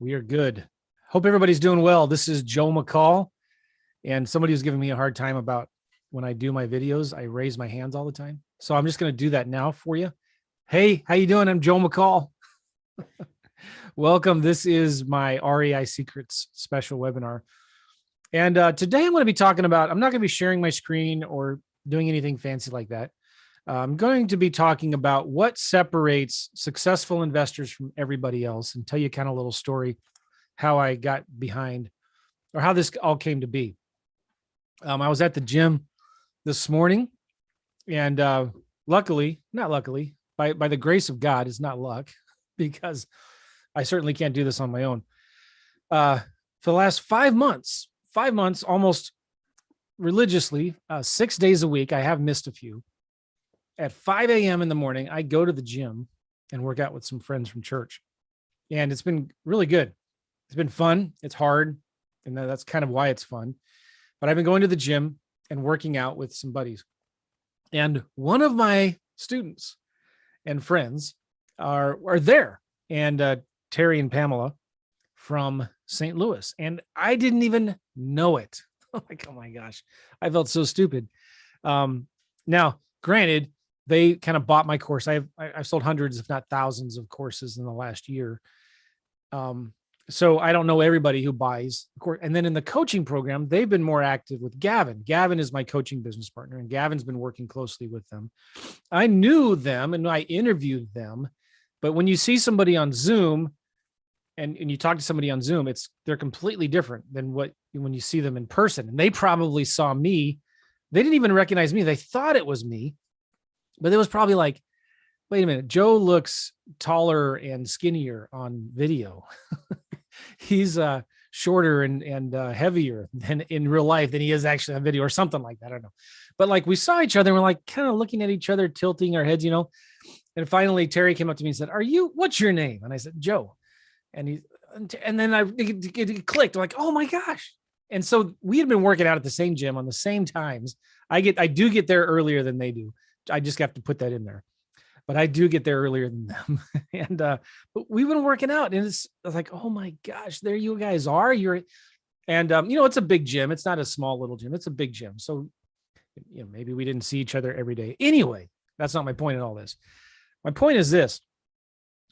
We are good. Hope everybody's doing well. This is Joe McCall, and somebody was giving me a hard time about when I do my videos, I raise my hands all the time. So I'm just going to do that now for you. Hey, how you doing? I'm Joe McCall. Welcome. This is my REI Secrets special webinar. And today I'm going to be talking about, I'm not going to be sharing my screen or doing anything fancy like that. I'm going to be talking about what separates successful investors from everybody else and tell you kind of a little story, how I got behind or how this all came to be. I was at the gym this morning and luckily, not luckily, by the grace of God, it's not luck because I certainly can't do this on my own. For the last 5 months, almost religiously, 6 days a week, I have missed a few. At 5 a.m. in the morning, I go to the gym and work out with some friends from church. And it's been really good. It's been fun. It's hard. And that's kind of why it's fun. But I've been going to the gym and working out with some buddies. And one of my students and friends are there. And Terry and Pamela from St. Louis. And I didn't even know it. Like, oh my gosh, I felt so stupid. Now, granted, they kind of bought my course. I've sold hundreds, if not thousands of courses in the last year. So I don't know everybody who buys the course. And then in the coaching program, they've been more active with Gavin. Gavin is my coaching business partner, and Gavin's been working closely with them. I knew them and I interviewed them. But when you see somebody on Zoom and you talk to somebody on Zoom, they're completely different than when you see them in person. And they probably saw me. They didn't even recognize me. They thought it was me. But it was probably like, wait a minute, Joe looks taller and skinnier on video. He's shorter and heavier than in real life than he is actually on video or something like that. I don't know. But like we saw each other and we're like kind of looking at each other, tilting our heads, And finally, Terry came up to me and said, what's your name? And I said, Joe. And then it clicked. I'm like, oh my gosh. And so we had been working out at the same gym on the same times. I do get there earlier than they do. I just have to put that in there, but I do get there earlier than them. And, but we've been working out and it's like, oh my gosh, there you guys are. It's a big gym. It's not a small little gym. It's a big gym. So, maybe we didn't see each other every day. Anyway, that's not my point in all this. My point is this.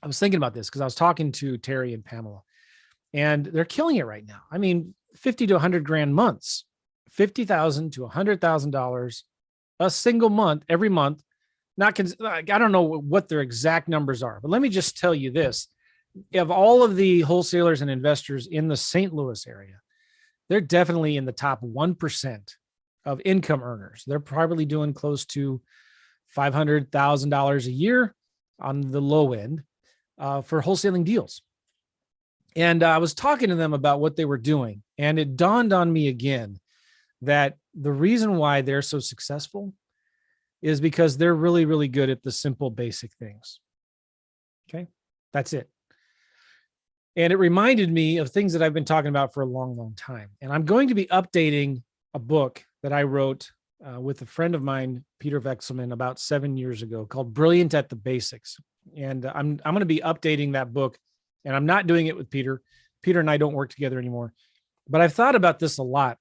I was thinking about this because I was talking to Terry and Pamela and they're killing it right now. I mean, 50 to 100 grand months, $50,000 to $100,000 a single month, every month. I don't know what their exact numbers are, but let me just tell you this. Of all of the wholesalers and investors in the St. Louis area, they're definitely in the top 1% of income earners. They're probably doing close to $500,000 a year on the low end for wholesaling deals. And I was talking to them about what they were doing. And it dawned on me again that the reason why they're so successful is because they're really, really good at the simple, basic things. Okay, that's it. And it reminded me of things that I've been talking about for a long, long time. And I'm going to be updating a book that I wrote with a friend of mine, Peter Vexelman, about 7 years ago called Brilliant at the Basics. And I'm going to be updating that book. And I'm not doing it with Peter. Peter and I don't work together anymore. But I've thought about this a lot.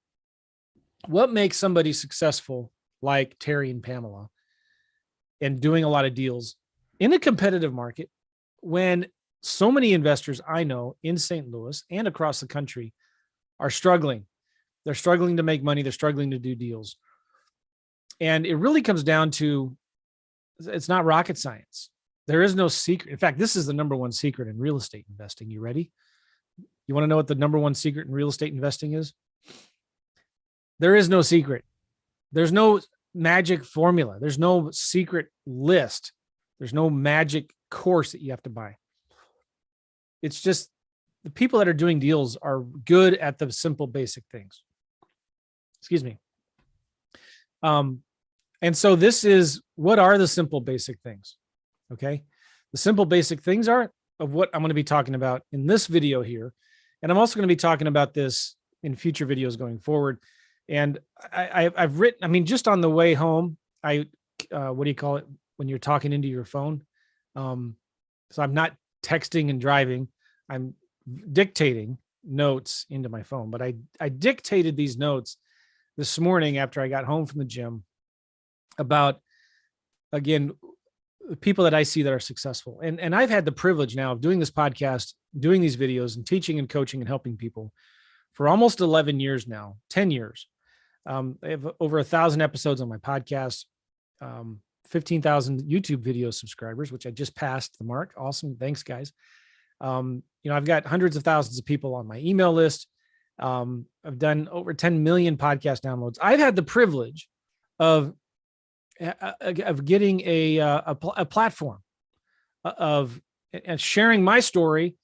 What makes somebody successful like Terry and Pamela and doing a lot of deals in a competitive market when so many investors I know in St. Louis and across the country are struggling? They're struggling to make money. They're struggling to do deals. And it really comes down to, it's not rocket science. There is no secret. In fact, this is the number one secret in real estate investing. You ready? You want to know what the number one secret in real estate investing is? There is no secret. There's no magic formula. There's no secret list. There's no magic course that you have to buy. It's just the people that are doing deals are good at the simple, basic things. Excuse me. And so this is, what are the simple, basic things? Okay. The simple, basic things are of what I'm going to be talking about in this video here. And I'm also going to be talking about this in future videos going forward. And I've written, just on the way home, what do you call it when you're talking into your phone? So I'm not texting and driving. I'm dictating notes into my phone, but I dictated these notes this morning after I got home from the gym about, again, people that I see that are successful. And I've had the privilege now of doing this podcast, doing these videos, and teaching and coaching and helping people for almost 11 years now, 10 years. I have over 1,000 episodes on my podcast, 15,000 YouTube video subscribers, which I just passed the mark. Awesome. Thanks, guys. I've got hundreds of thousands of people on my email list. I've done over 10 million podcast downloads. I've had the privilege of getting a platform of sharing my story,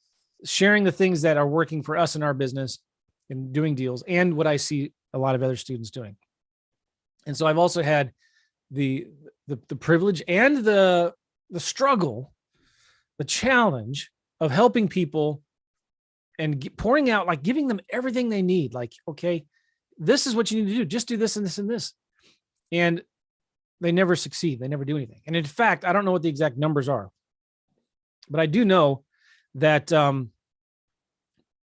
sharing the things that are working for us in our business and doing deals, and what I see a lot of other students doing. And so I've also had the privilege and the struggle, the challenge of helping people and pouring out, like giving them everything they need. Like, okay, this is what you need to do. Just do this and this and this. And they never succeed. They never do anything. And in fact, I don't know what the exact numbers are, but I do know that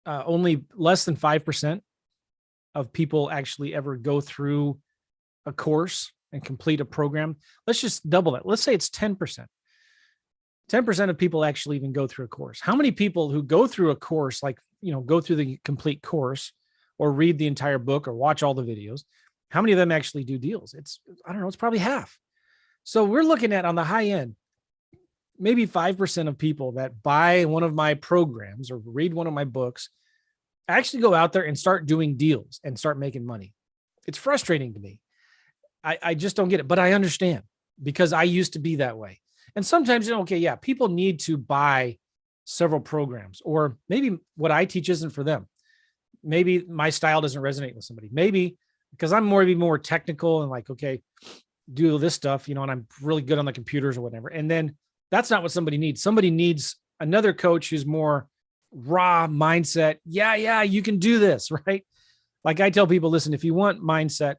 only less than 5% of people actually ever go through a course and complete a program. Let's just double that. Let's say it's 10%. 10% of people actually even go through a course. How many people who go through a course, like, go through the complete course or read the entire book or watch all the videos, how many of them actually do deals? I don't know, it's probably half. So we're looking at, on the high end, maybe 5% of people that buy one of my programs or read one of my books actually go out there and start doing deals and start making money. It's frustrating to me. I just don't get it, but I understand, because I used to be that way. And sometimes, okay, yeah, people need to buy several programs, or maybe what I teach isn't for them. Maybe my style doesn't resonate with somebody. Maybe because I'm more technical and like, okay, do this stuff, and I'm really good on the computers or whatever. And then that's not what somebody needs. Somebody needs another coach who's more raw mindset. Yeah, you can do this, right? Like I tell people, listen, if you want mindset,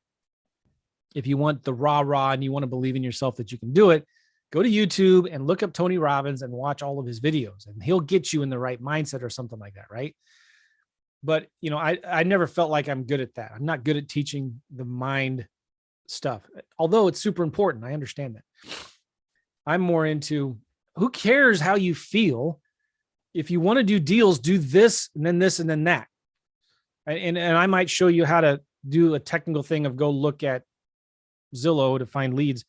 if you want the raw, and you want to believe in yourself that you can do it, go to YouTube and look up Tony Robbins and watch all of his videos, and he'll get you in the right mindset or something like that, right? But, I never felt like I'm good at that. I'm not good at teaching the mind stuff, although it's super important. I understand that. I'm more into, who cares how you feel? If you want to do deals, do this and then this and then that. And I might show you how to do a technical thing of go look at Zillow to find leads.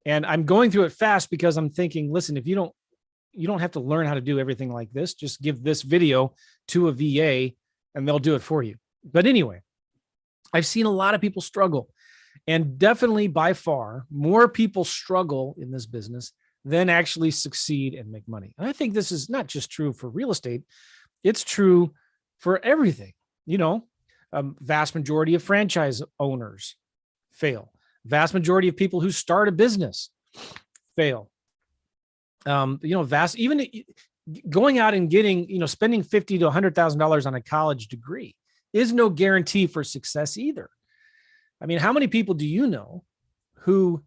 And I'm going through it fast because I'm thinking, listen, if you don't have to learn how to do everything like this. Just give this video to a VA and they'll do it for you. But anyway, I've seen a lot of people struggle, and definitely by far more people struggle in this business than actually succeed and make money. And I think this is not just true for real estate. It's true for everything. Vast majority of franchise owners fail. Vast majority of people who start a business fail. Even going out and getting, spending $50,000 to $100,000 on a college degree is no guarantee for success either. I mean, how many people do you know who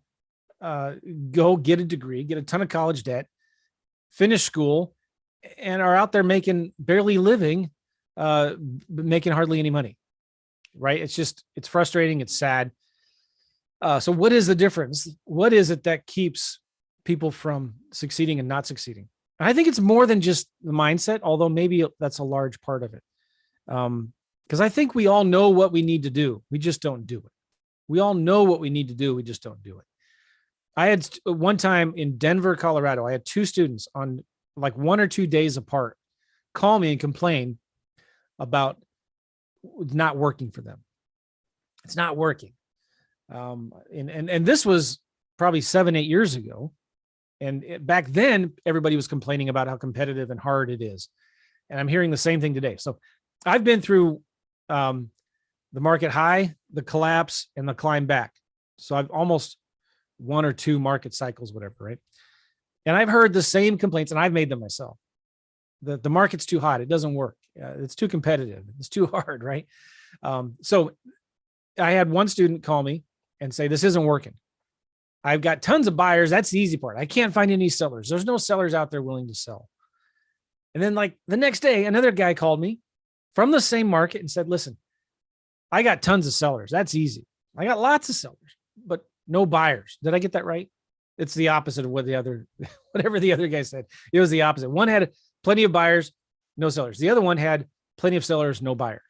go get a degree, get a ton of college debt, finish school, and are out there making barely living, making hardly any money, right? It's frustrating. It's sad. So what is the difference? What is it that keeps people from succeeding and not succeeding? And I think it's more than just the mindset, although maybe that's a large part of it. Because I think we all know what we need to do. We just don't do it. We all know what we need to do. We just don't do it. I had one time in Denver, Colorado, I had two students on like 1 or 2 days apart call me and complain about not working for them. It's not working. And this was probably 7-8 years ago. And back then, everybody was complaining about how competitive and hard it is. And I'm hearing the same thing today. So I've been through the market high, the collapse, and the climb back. So I've almost 1 or 2 market cycles, whatever, right? And I've heard the same complaints, and I've made them myself. The market's too hot. It doesn't work. It's too competitive. It's too hard, right? So I had one student call me and say, this isn't working. I've got tons of buyers. That's the easy part. I can't find any sellers. There's no sellers out there willing to sell. And then like the next day, another guy called me from the same market and said, listen, I got tons of sellers. That's easy. I got lots of sellers, but no buyers. Did I get that right? It's the opposite of what whatever the other guy said. It was the opposite. One had plenty of buyers, no sellers. The other one had plenty of sellers, no buyers.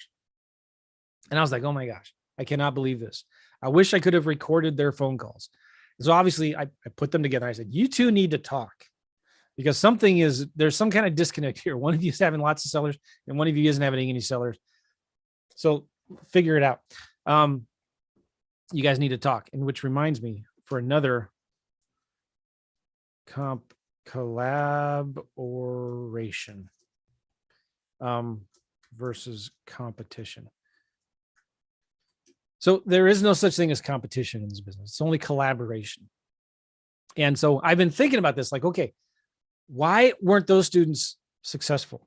And I was like, oh my gosh, I cannot believe this. I wish I could have recorded their phone calls. So obviously I put them together. I said, you two need to talk because there's some kind of disconnect here. One of you is having lots of sellers and one of you isn't having any sellers. So figure it out. You guys need to talk. And which reminds me for another collaboration versus competition. So there is no such thing as competition in this business. It's only collaboration. And so I've been thinking about this, like, okay, why weren't those students successful?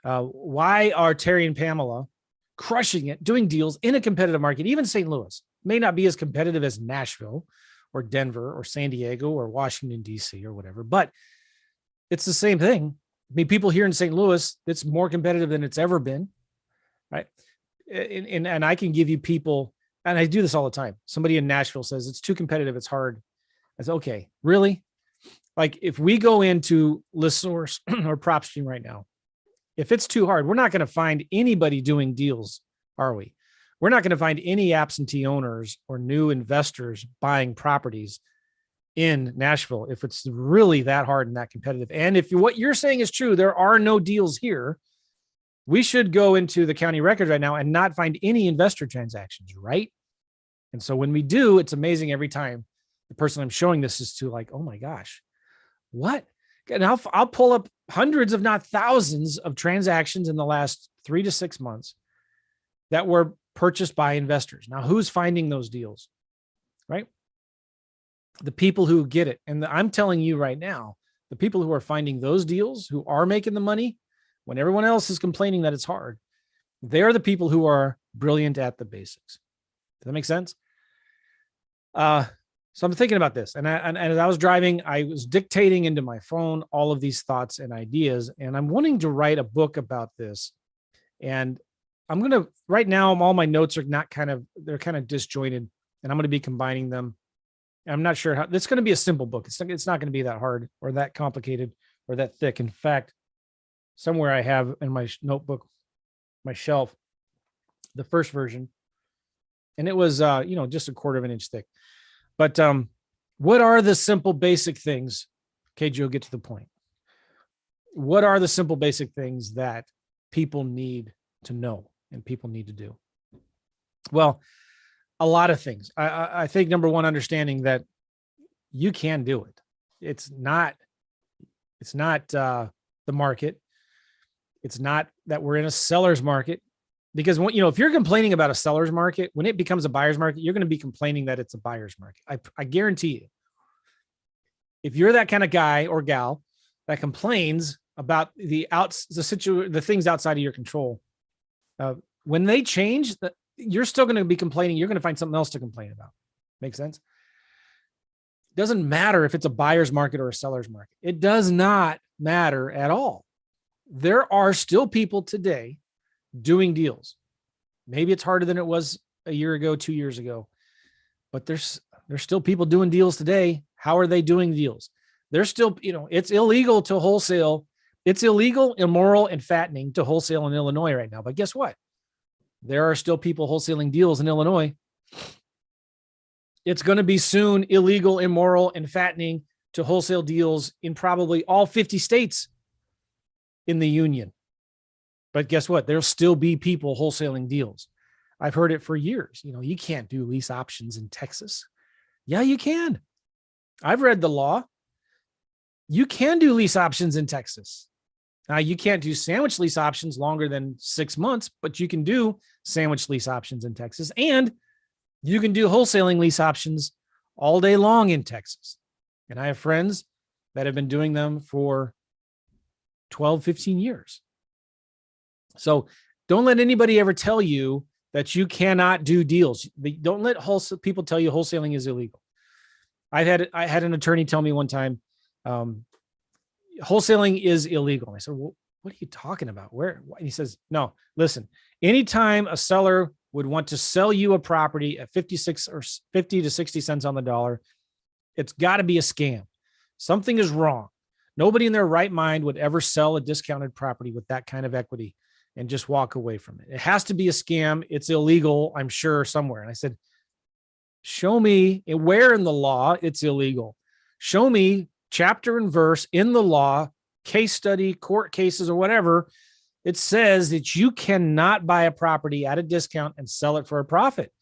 Why are Terry and Pamela crushing it, doing deals in a competitive market? Even St. Louis may not be as competitive as Nashville or Denver or San Diego or Washington, D.C. or whatever, but it's the same thing. I mean, people here in St. Louis, it's more competitive than it's ever been, right? And I can give you people, and I do this all the time. Somebody in Nashville says it's too competitive, it's hard. I said, okay, really? Like if we go into ListSource or PropStream right now, if it's too hard, we're not going to find anybody doing deals, are we? We're not going to find any absentee owners or new investors buying properties in Nashville if it's really that hard and that competitive. And if what you're saying is true, there are no deals here, we should go into the county records right now and not find any investor transactions, right? And so when we do, it's amazing every time the person I'm showing this is to like, oh my gosh, what? And I'll pull up hundreds, if not thousands of transactions in the last 3 to 6 months that were purchased by investors. Now, who's finding those deals, right? The people who get it. And I'm telling you right now, the people who are finding those deals, who are making the money when everyone else is complaining that it's hard, they're the people who are brilliant at the basics. Does that make sense? So I'm thinking about this, and as I was driving, I was dictating into my phone all of these thoughts and ideas, and I'm wanting to write a book about this. And I'm going to, right now, all my notes are they're kind of disjointed, and I'm going to be combining them. I'm not sure how. It's going to be a simple book. It's not going to be that hard or that complicated or that thick. In fact, somewhere I have in my notebook, my shelf, the first version, and it was just a 1/4 of an inch thick. But what are the simple basic things? Okay, Joe, get to the point. What are the simple basic things that people need to know and people need to do? Well, a lot of things. I think number one, understanding that you can do it. It's not the market. It's not that we're in a seller's market. Because if you're complaining about a seller's market, when it becomes a buyer's market, you're going to be complaining that it's a buyer's market. I guarantee you. If you're that kind of guy or gal that complains about the things outside of your control, when they change, you're still going to be complaining. You're going to find something else to complain about. Make sense? It doesn't matter if it's a buyer's market or a seller's market. It does not matter at all. There are still people today doing deals. Maybe it's harder than it was a year ago, 2 years ago, but there's still people doing deals today. How are they doing deals? They're still, it's illegal to wholesale. It's illegal, immoral, and fattening to wholesale in Illinois right now. But guess what? There are still people wholesaling deals in Illinois. It's going to be soon illegal, immoral, and fattening to wholesale deals in probably all 50 states in the union. But guess what? There'll still be people wholesaling deals. I've heard it for years. You can't do lease options in Texas. Yeah, you can. I've read the law. You can do lease options in Texas. Now, you can't do sandwich lease options longer than 6 months, but you can do sandwich lease options in Texas. And you can do wholesaling lease options all day long in Texas. And I have friends that have been doing them for 12, 15 years. So don't let anybody ever tell you that you cannot do deals. Don't let people tell you wholesaling is illegal. I had an attorney tell me one time, wholesaling is illegal. I said, well, what are you talking about? Where? And he says, no, listen, anytime a seller would want to sell you a property at 56 or 50 to 60 cents on the dollar, it's got to be a scam. Something is wrong. Nobody in their right mind would ever sell a discounted property with that kind of equity and just walk away from it. It has to be a scam. It's illegal, I'm sure, somewhere. And I said, show me where in the law it's illegal. Show me chapter and verse in the law, case study, court cases, or whatever. It says that you cannot buy a property at a discount and sell it for a profit.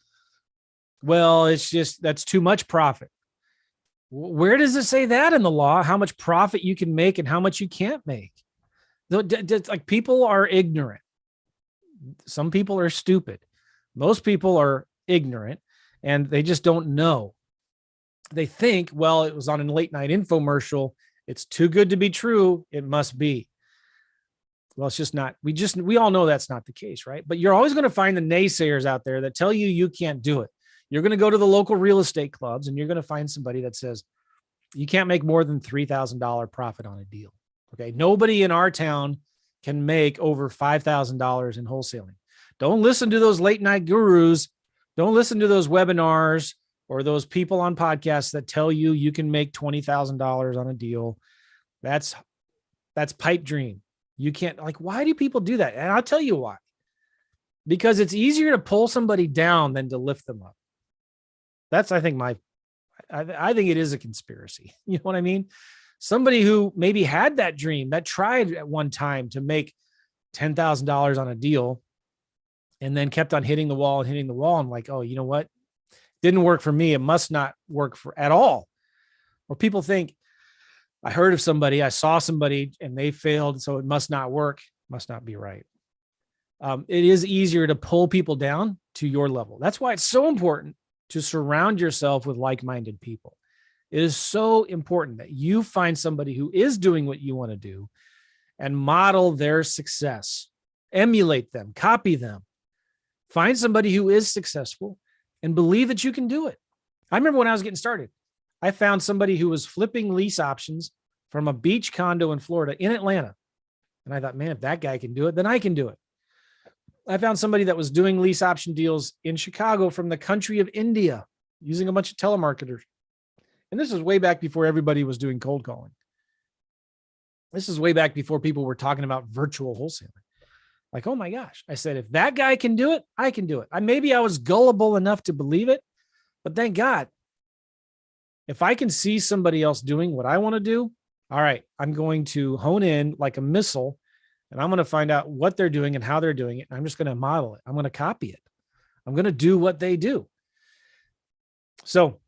Well, it's just, that's too much profit. Where does it say that in the law? How much profit you can make and how much you can't make? Like, people are ignorant. Some people are stupid. Most people are ignorant and they just don't know. They think, well, it was on a late night infomercial. It's too good to be true. It must be. Well, it's just not. We all know that's not the case, right? But you're always going to find the naysayers out there that tell you you can't do it. You're going to go to the local real estate clubs and you're going to find somebody that says you can't make more than $3,000 profit on a deal. Okay. Nobody in our town can make over $5,000 in wholesaling. Don't listen to those late night gurus. Don't listen to those webinars or those people on podcasts that tell you you can make $20,000 on a deal. That's pipe dream. You can't, like, why do people do that? And I'll tell you why. Because it's easier to pull somebody down than to lift them up. That's, I think I think it is a conspiracy. You know what I mean? Somebody who maybe had that dream, that tried at one time to make $10,000 on a deal and then kept on hitting the wall. I'm like, oh, you know what? Didn't work for me. It must not work for at all. Or people think, I heard of somebody, I saw somebody and they failed, so it must not work, must not be right. It is easier to pull people down to your level. That's why it's so important to surround yourself with like-minded people. It is so important that you find somebody who is doing what you want to do and model their success, emulate them, copy them. Find somebody who is successful and believe that you can do it. I remember when I was getting started, I found somebody who was flipping lease options from a beach condo in Florida in Atlanta. And I thought, man, if that guy can do it, then I can do it. I found somebody that was doing lease option deals in Chicago from the country of India using a bunch of telemarketers. And this is way back before everybody was doing cold calling. This is way back before people were talking about virtual wholesaling. Like, oh my gosh. I said, if that guy can do it, I can do it. Maybe I was gullible enough to believe it, but thank God. If I can see somebody else doing what I want to do, all right, I'm going to hone in like a missile and I'm going to find out what they're doing and how they're doing it. And I'm just going to model it. I'm going to copy it. I'm going to do what they do. So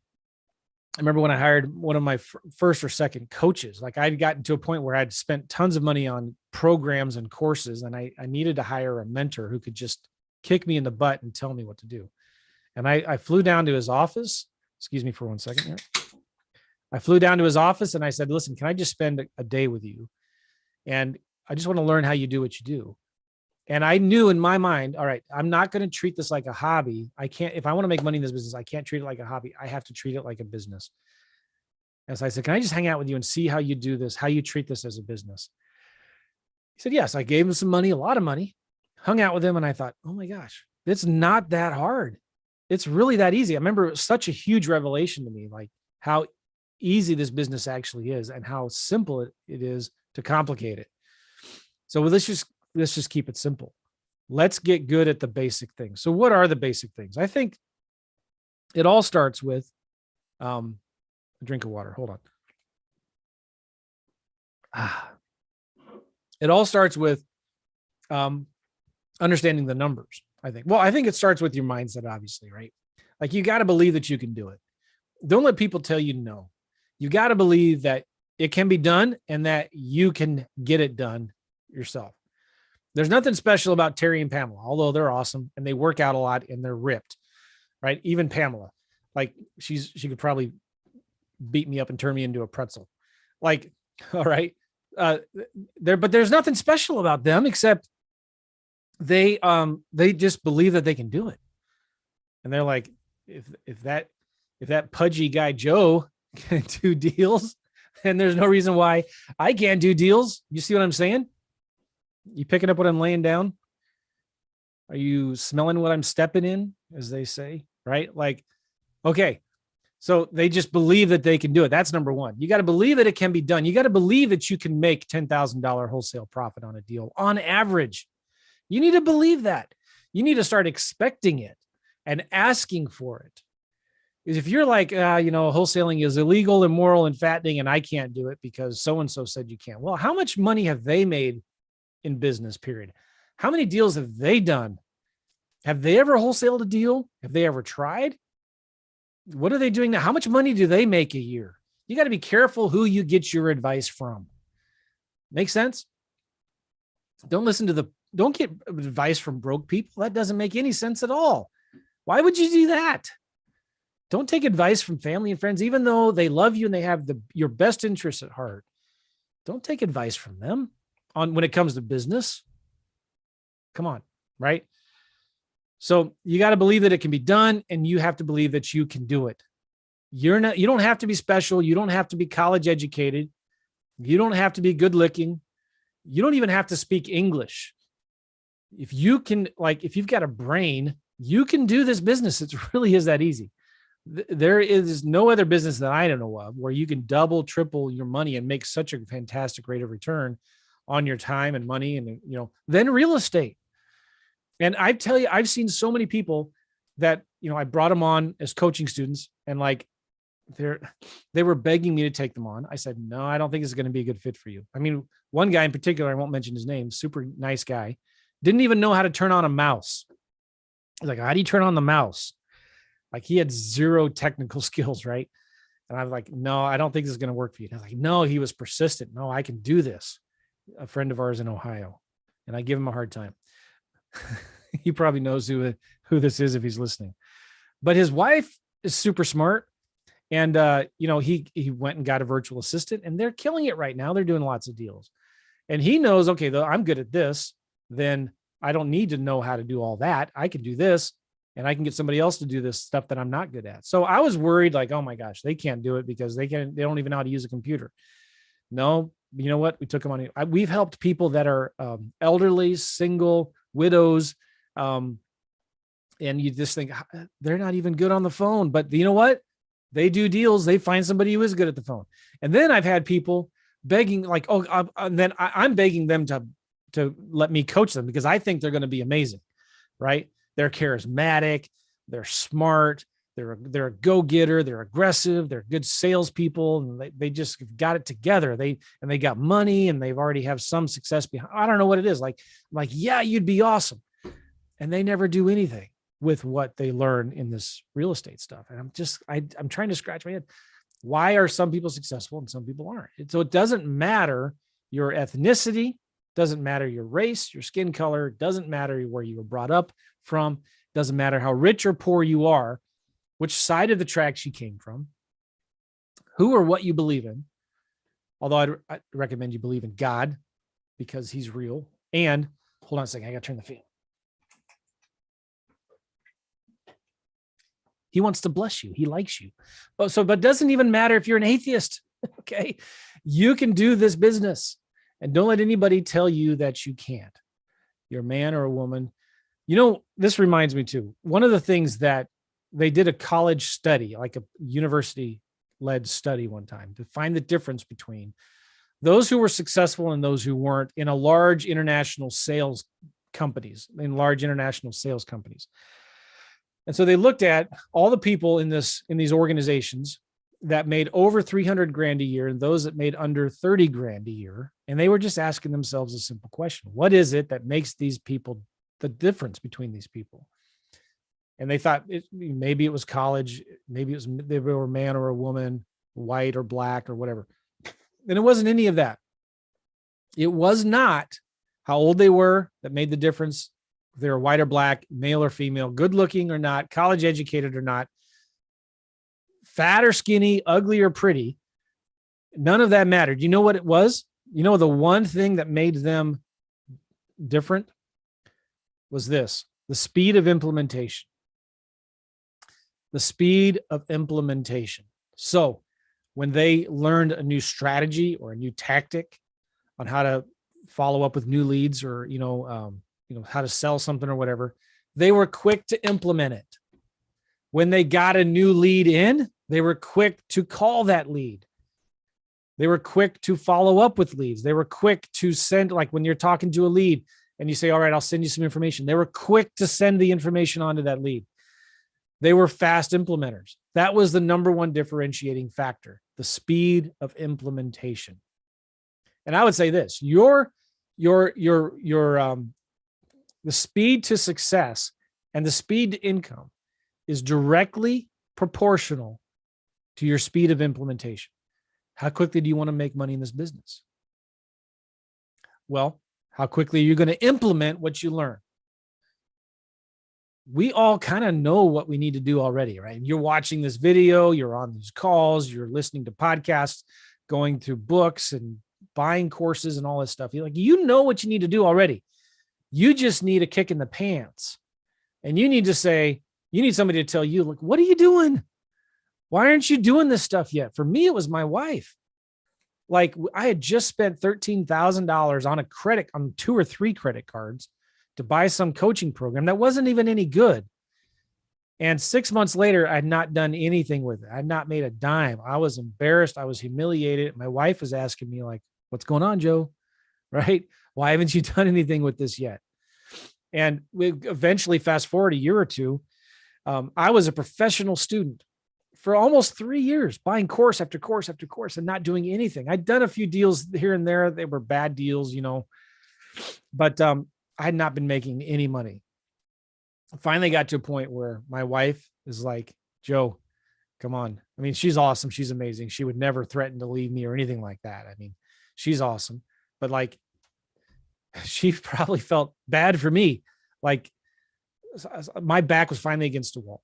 I remember when I hired one of my first or second coaches, like I'd gotten to a point where I'd spent tons of money on programs and courses, and I needed to hire a mentor who could just kick me in the butt and tell me what to do. And I flew down to his office. Excuse me for 1 second here. I flew down to his office and I said, listen, can I just spend a day with you? And I just want to learn how you do what you do. And I knew in my mind, all right, I'm not going to treat this like a hobby. I can't, if I want to make money in this business, I can't treat it like a hobby. I have to treat it like a business. And so I said, can I just hang out with you and see how you do this, how you treat this as a business? He said, yes. I gave him some money, a lot of money, hung out with him. And I thought, oh my gosh, it's not that hard. It's really that easy. I remember it was such a huge revelation to me, like how easy this business actually is and how simple it is to complicate it. So let's just keep it simple. Let's get good at the basic things. So what are the basic things? I think it all starts with a drink of water. Hold on. It all starts with understanding the numbers, I think. Well, I think it starts with your mindset, obviously, right? Like you got to believe that you can do it. Don't let people tell you no. You got to believe that it can be done and that you can get it done yourself. There's nothing special about Terry and Pamela, although they're awesome and they work out a lot and they're ripped, right? Even Pamela, like she could probably beat me up and turn me into a pretzel. Like, all right. But there's nothing special about them except they just believe that they can do it. And they're like, if that pudgy guy, Joe, can do deals, then there's no reason why I can't do deals. You see what I'm saying? You picking up what I'm laying down? Are you smelling what I'm stepping in, as they say, right? Like, okay, so they just believe that they can do it. That's number one. You got to believe that it can be done. You got to believe that you can make $10,000 wholesale profit on a deal on average. You need to believe that. You need to start expecting it and asking for it. Because if you're like, wholesaling is illegal, immoral, and fattening, and I can't do it because so-and-so said you can't. Well, how much money have they made in business, period? How many deals have they done? Have they ever wholesaled a deal? Have they ever tried? What are they doing now? How much money do they make a year? You got to be careful who you get your advice from. Make sense? Don't get advice from broke people. That doesn't make any sense at all. Why would you do that? Don't take advice from family and friends, even though they love you and they have your best interests at heart. Don't take advice from them when it comes to business. Come on, right? So you got to believe that it can be done, and you have to believe that you can do it. You don't have to be special. You don't have to be college educated. You don't have to be good looking. You don't even have to speak English. If you've got a brain, you can do this business. It really is that easy. There is no other business that I don't know of where you can double, triple your money and make such a fantastic rate of return on your time and money and, than real estate. And I tell you, I've seen so many people that, I brought them on as coaching students, and they were begging me to take them on. I said, no, I don't think this is going to be a good fit for you. I mean, one guy in particular, I won't mention his name, super nice guy, didn't even know how to turn on a mouse. I was like, how do you turn on the mouse? Like, he had zero technical skills, right? And I was like, no, I don't think this is going to work for you. And I was like, no, he was persistent. No, I can do this. A friend of ours in Ohio. And I give him a hard time. He probably knows who this is if he's listening. But his wife is super smart. And, he went and got a virtual assistant, and they're killing it right now. They're doing lots of deals. And he knows, okay, though I'm good at this, then I don't need to know how to do all that. I can do this, and I can get somebody else to do this stuff that I'm not good at. So I was worried, like, oh my gosh, they can't do it because they don't even know how to use a computer. No, you know what? We took them on. We've helped people that are elderly, single, widows. And you just think they're not even good on the phone, but you know what? They do deals. They find somebody who is good at the phone. And then I've had people begging, like, and then I'm begging them to let me coach them because I think they're going to be amazing, right? They're charismatic. They're smart. They're a go-getter. They're aggressive. They're good salespeople. And they just got it together. They got money, and they've already have some success behind. I don't know what it is. Like, yeah, you'd be awesome. And they never do anything with what they learn in this real estate stuff. And I'm trying to scratch my head. Why are some people successful and some people aren't? So it doesn't matter your ethnicity, doesn't matter your race, your skin color, doesn't matter where you were brought up from, doesn't matter how rich or poor you are, which side of the tracks you came from, who or what you believe in. Although I'd recommend you believe in God because he's real. And hold on a second, I got to turn the fan. He wants to bless you. He likes you. But it doesn't even matter if you're an atheist. Okay. You can do this business, and don't let anybody tell you that you can't. You're a man or a woman. This reminds me too. One of the things that they did a college study, like a university-led study one time, to find the difference between those who were successful and those who weren't in large international sales companies. And so they looked at all the people in these organizations that made over 300 grand a year and those that made under 30 grand a year. And they were just asking themselves a simple question. What is it that makes these people, the difference between these people? And they thought maybe it was college, maybe they were a man or a woman, white or black or whatever. And it wasn't any of that. It was not how old they were that made the difference. If they were white or black, male or female, good looking or not, college educated or not, fat or skinny, ugly or pretty. None of that mattered. You know what it was? The one thing that made them different was this: the speed of implementation. The speed of implementation. So when they learned a new strategy or a new tactic on how to follow up with new leads, or, how to sell something or whatever. They were quick to implement it. When they got a new lead in, they were quick to call that lead. They were quick to follow up with leads. They were quick to send, like when you're talking to a lead and you say, all right, I'll send you some information. They were quick to send the information onto that lead. They were fast implementers. That was the number one differentiating factor, the speed of implementation. And I would say this, the speed to success and the speed to income is directly proportional to your speed of implementation. How quickly do you want to make money in this business? Well, how quickly are you going to implement what you learn? We all kind of know what we need to do already, right? You're watching this video, you're on these calls, you're listening to podcasts, going through books and buying courses and all this stuff. You know what you need to do already. You just need a kick in the pants. And you need somebody to tell you, like, what are you doing? Why aren't you doing this stuff yet? For me, it was my wife. Like, I had just spent $13,000 on 2 or 3 credit cards to buy some coaching program that wasn't even any good. And 6 months later, I had not done anything with it. I had not made a dime. I was embarrassed. I was humiliated. My wife was asking me, like, what's going on, Joe? Right? Why haven't you done anything with this yet? And we eventually, fast forward a year or two, I was a professional student for almost 3 years, buying course after course after course and not doing anything. I'd done a few deals here and there. They were bad deals, but I had not been making any money. I finally got to a point where my wife is like, Joe, come on. I mean, she's awesome. She's amazing. She would never threaten to leave me or anything like that. I mean, she's awesome, but like, she probably felt bad for me. Like, my back was finally against the wall.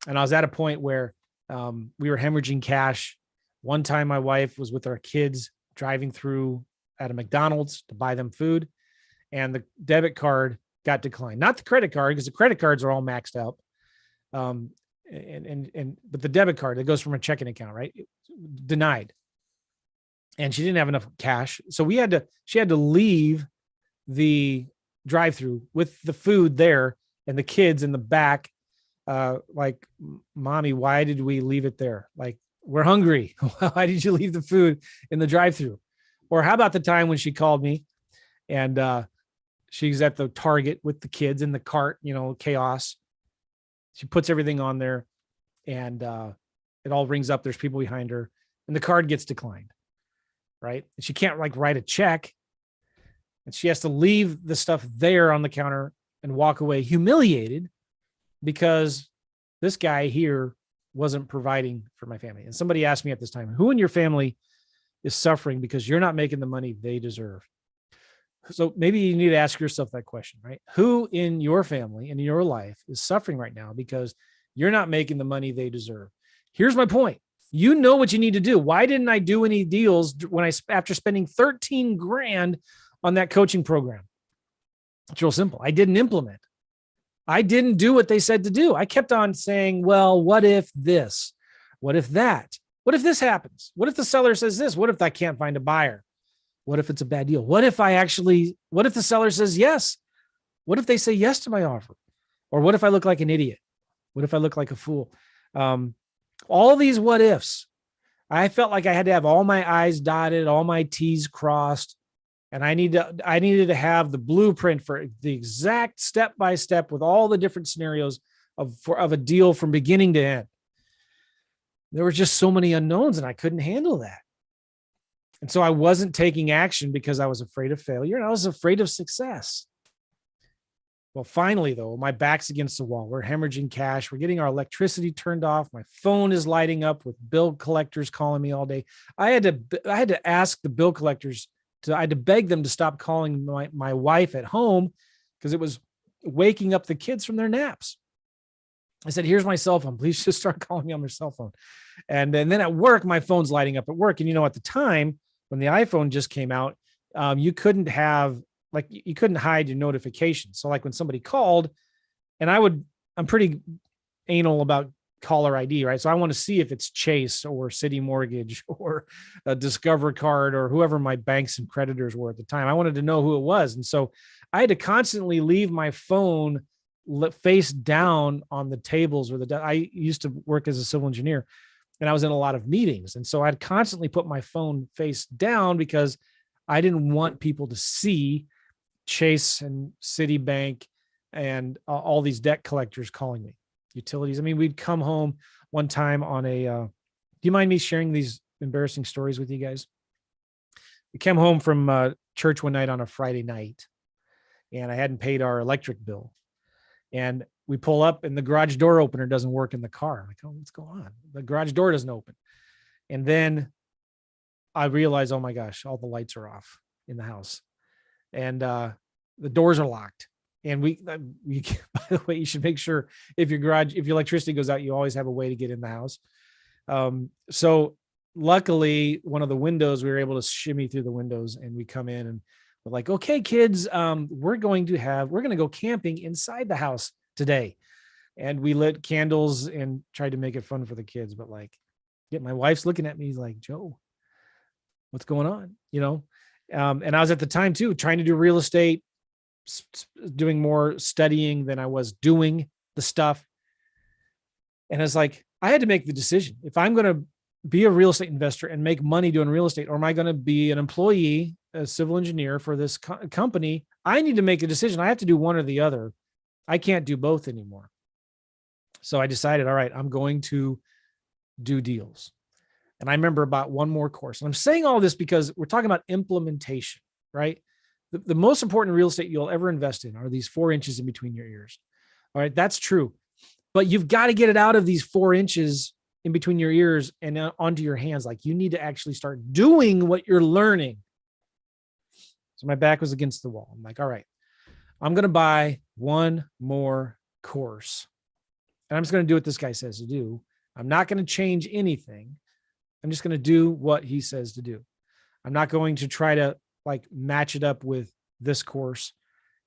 And I was at a point where we were hemorrhaging cash. One time my wife was with our kids driving through at a McDonald's to buy them food, and the debit card got declined. Not the credit card, because the credit cards are all maxed out. But the debit card that goes from a checking account, right? Denied. And she didn't have enough cash. So she had to leave the drive-through with the food there and the kids in the back. Like, mommy, why did we leave it there? Like, we're hungry. Why did you leave the food in the drive-through? Or how about the time when she called me and she's at the Target with the kids in the cart, chaos. She puts everything on there and it all rings up. There's people behind her and the card gets declined, right? And she can't like write a check, and she has to leave the stuff there on the counter and walk away humiliated because this guy here wasn't providing for my family. And somebody asked me at this time, who in your family is suffering because you're not making the money they deserve? So maybe you need to ask yourself that question, right? Who in your family and in your life is suffering right now because you're not making the money they deserve? Here's my point. You know what you need to do. Why didn't I do any deals after spending 13 grand on that coaching program? It's real simple. I didn't implement. I didn't do what they said to do. I kept on saying, well, what if this? What if that? What if this happens? What if the seller says this? What if I can't find a buyer? What if it's a bad deal? What if the seller says yes? What if they say yes to my offer? Or what if I look like an idiot? What if I look like a fool? All these what ifs. I felt like I had to have all my I's dotted, all my T's crossed. And I needed to have the blueprint for the exact step-by-step with all the different scenarios of a deal from beginning to end. There were just so many unknowns and I couldn't handle that. And so I wasn't taking action because I was afraid of failure and I was afraid of success. Well, finally, though, my back's against the wall. We're hemorrhaging cash. We're getting our electricity turned off. My phone is lighting up with bill collectors calling me all day. I had to ask the bill collectors I had to beg them to stop calling my wife at home because it was waking up the kids from their naps. I said, here's my cell phone. Please just start calling me on my cell phone. And then at work, my phone's lighting up at work. And, at the time when the iPhone just came out, you couldn't hide your notifications. So like when somebody called and I'm pretty anal about caller ID, right? So I want to see if it's Chase or City Mortgage or a Discover Card or whoever my banks and creditors were at the time. I wanted to know who it was. And so I had to constantly leave my phone face down on the tables where I used to work as a civil engineer, and I was in a lot of meetings. And so I'd constantly put my phone face down because I didn't want people to see Chase and Citibank and all these debt collectors calling me, utilities. I mean, we'd come home one time on do you mind me sharing these embarrassing stories with you guys? We came home from church one night on a Friday night, and I hadn't paid our electric bill. And we pull up and the garage door opener doesn't work in the car. I'm like, oh, what's going on? The garage door doesn't open. And then I realized, oh my gosh, all the lights are off in the house. And the doors are locked. And by the way, you should make sure if your electricity goes out, you always have a way to get in the house. So luckily, one of the windows, we were able to shimmy through the windows, and we come in and we're like, okay, kids, we're going to go camping inside the house today. And we lit candles and tried to make it fun for the kids. But my wife's looking at me like, Joe, what's going on? And I was at the time too, trying to do real estate, doing more studying than I was doing the stuff. And it's like, I had to make the decision. If I'm going to be a real estate investor and make money doing real estate, or am I going to be an employee, a civil engineer for this company? I need to make a decision. I have to do one or the other. I can't do both anymore. So I decided, all right, I'm going to do deals. And I remember about one more course. And I'm saying all this because we're talking about implementation, right? The most important real estate you'll ever invest in are these 4 inches in between your ears. All right, that's true. But you've got to get it out of these 4 inches in between your ears and onto your hands. Like, you need to actually start doing what you're learning. So my back was against the wall. I'm like, all right, I'm going to buy one more course. And I'm just going to do what this guy says to do. I'm not going to change anything. I'm just going to do what he says to do. I'm not going to try to match it up with this course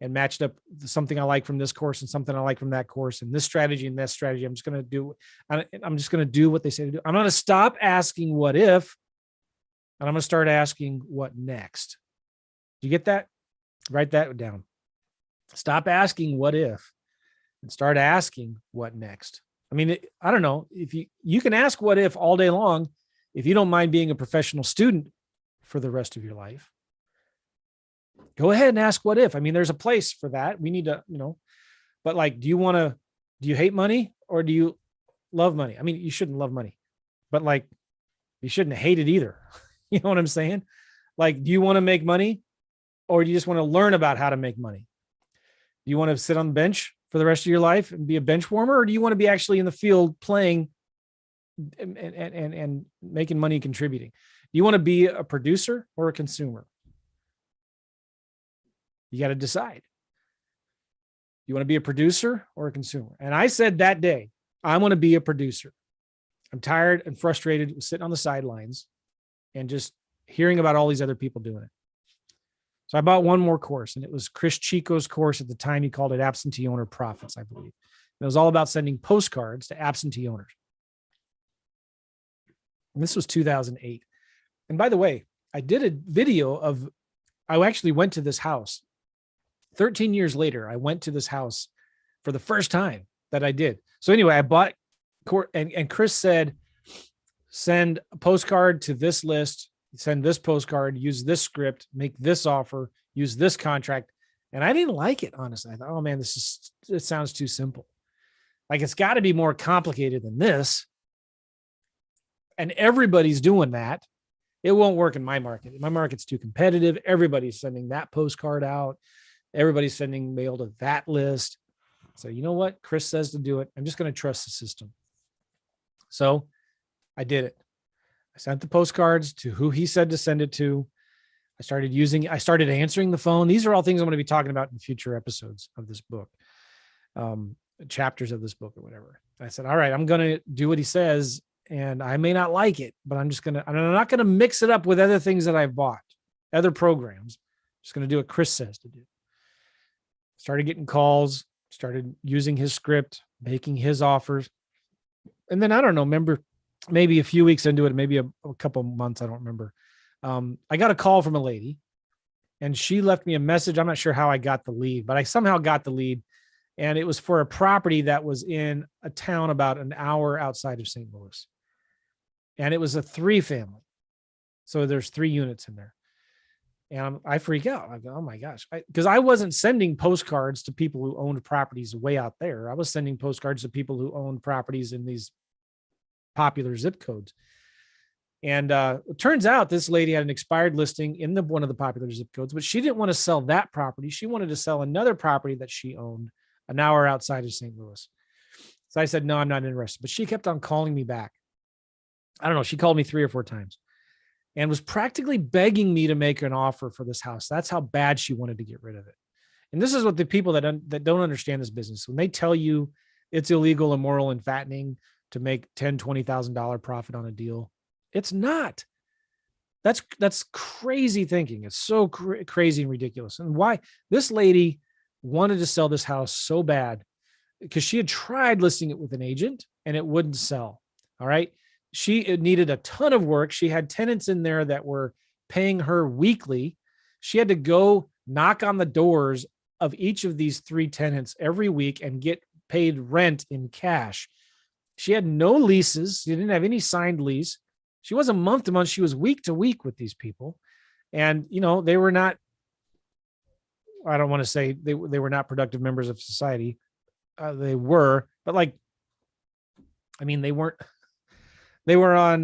and match it up with something I like from this course and something I like from that course and this strategy and that strategy. I'm just going to do what they say to do. I'm going to stop asking what if, and I'm going to start asking what next. Do you get that? Write that down. Stop asking what if and start asking what next. I mean, I don't know if you can ask what if all day long, if you don't mind being a professional student for the rest of your life. Go ahead and ask what if. I mean, there's a place for that. We need to, but do you hate money or do you love money? I mean, you shouldn't love money, but you shouldn't hate it either. You know what I'm saying? Do you want to make money or do you just want to learn about how to make money? Do you want to sit on the bench for the rest of your life and be a bench warmer, or do you want to be actually in the field playing and making money and contributing? Do you want to be a producer or a consumer? You got to decide. You want to be a producer or a consumer? And I said that day, I want to be a producer. I'm tired and frustrated with sitting on the sidelines and just hearing about all these other people doing it. So I bought one more course, and it was Chris Chico's course. At the time, he called it Absentee Owner Profits, I believe. And it was all about sending postcards to absentee owners. And this was 2008. And by the way, I did a video I actually went to this house. 13 years later, I went to this house for the first time that I did. So anyway, I bought, and Chris said, send a postcard to this list, send this postcard, use this script, make this offer, use this contract. And I didn't like it, honestly. I thought, oh man, it sounds too simple. It's got to be more complicated than this. And everybody's doing that. It won't work in my market. My market's too competitive. Everybody's sending that postcard out. Everybody's sending mail to that list. So you know what? Chris says to do it. I'm just going to trust the system. So I did it. I sent the postcards to who he said to send it to. I started answering the phone. These are all things I'm going to be talking about in future episodes of this book, chapters of this book or whatever. I said, all right, I'm going to do what he says, and I may not like it, but I'm not going to mix it up with other things that I've bought, other programs. I'm just going to do what Chris says to do. Started getting calls, started using his script, making his offers. And then I don't know, remember maybe a few weeks into it, maybe a couple months, I don't remember. I got a call from a lady and she left me a message. I'm not sure how I got the lead, but I somehow got the lead. And it was for a property that was in a town about an hour outside of St. Louis. And it was a 3-family. So there's 3 units in there. And I freak out. I go, oh my gosh. Because I wasn't sending postcards to people who owned properties way out there. I was sending postcards to people who owned properties in these popular zip codes. And it turns out this lady had an expired listing in one of the popular zip codes, but she didn't want to sell that property. She wanted to sell another property that she owned an hour outside of St. Louis. So I said, no, I'm not interested. But she kept on calling me back. I don't know. She called me 3 or 4 times and was practically begging me to make an offer for this house. That's how bad she wanted to get rid of it. And this is what the people that don't understand this business, when they tell you it's illegal, immoral, and fattening to make $10,000, $20,000 profit on a deal, it's not. That's crazy thinking. It's so crazy and ridiculous. And why this lady wanted to sell this house so bad, because she had tried listing it with an agent and it wouldn't sell. All right. It needed a ton of work. She had tenants in there that were paying her weekly. She had to go knock on the doors of each of these 3 tenants every week and get paid rent in cash. She had no leases. She didn't have any signed lease. She wasn't month to month. She was week to week with these people. And, they were not, I don't want to say they were not productive members of society. They were, but they weren't, they were on,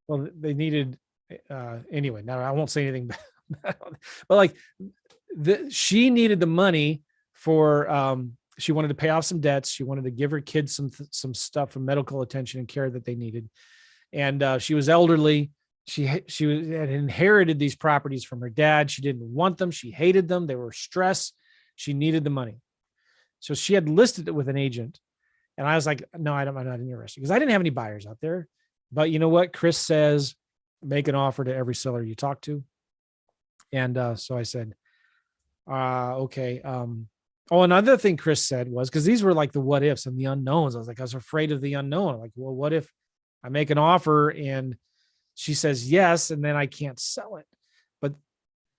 they needed, anyway, now I won't say anything bad, but she needed the money for, she wanted to pay off some debts. She wanted to give her kids some stuff, some medical attention and care that they needed. And she was elderly. She had inherited these properties from her dad. She didn't want them. She hated them. They were stress. She needed the money. So she had listed it with an agent. And I was like, no, I'm not interested, because I didn't have any buyers out there. But you know what? Chris says, make an offer to every seller you talk to. And so I said, okay. Another thing Chris said was, because these were like the what ifs and the unknowns. I was afraid of the unknown. Like, well, what if I make an offer and she says yes, and then I can't sell it? But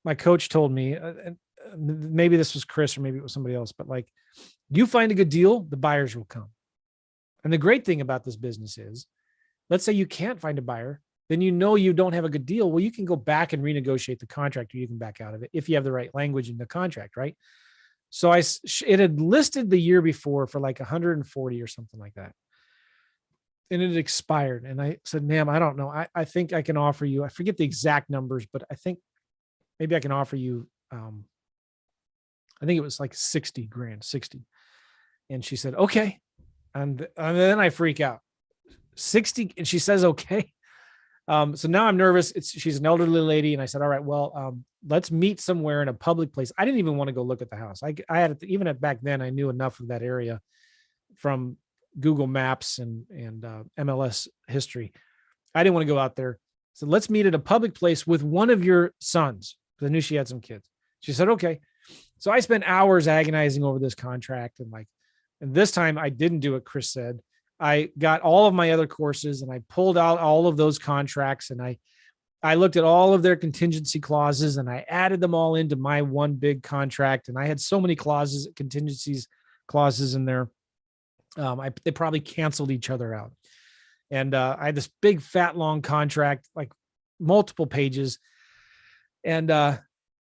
my coach told me, and maybe this was Chris or maybe it was somebody else, but you find a good deal, the buyers will come. And the great thing about this business is, let's say you can't find a buyer, then you don't have a good deal. Well, you can go back and renegotiate the contract, or you can back out of it if you have the right language in the contract, right? So it had listed the year before for 140 or something like that. And it expired. And I said, ma'am, I don't know. I think I can offer you, I forget the exact numbers, but I think maybe I can offer you, I think it was 60 grand, 60. And she said, okay. And then I freak out. 60. And she says, okay. So now I'm nervous. She's an elderly lady. And I said, all right, well, let's meet somewhere in a public place. I didn't even want to go look at the house. I had, even back then, I knew enough of that area from Google Maps and MLS history. I didn't want to go out there. So let's meet at a public place with one of your sons, because I knew she had some kids. She said, okay. So I spent hours agonizing over this contract. And this time I didn't do what Chris said. I got all of my other courses and I pulled out all of those contracts, and I looked at all of their contingency clauses and I added them all into my one big contract. And I had so many contingencies clauses in there. They probably canceled each other out. And I had this big, fat, long contract, multiple pages. And I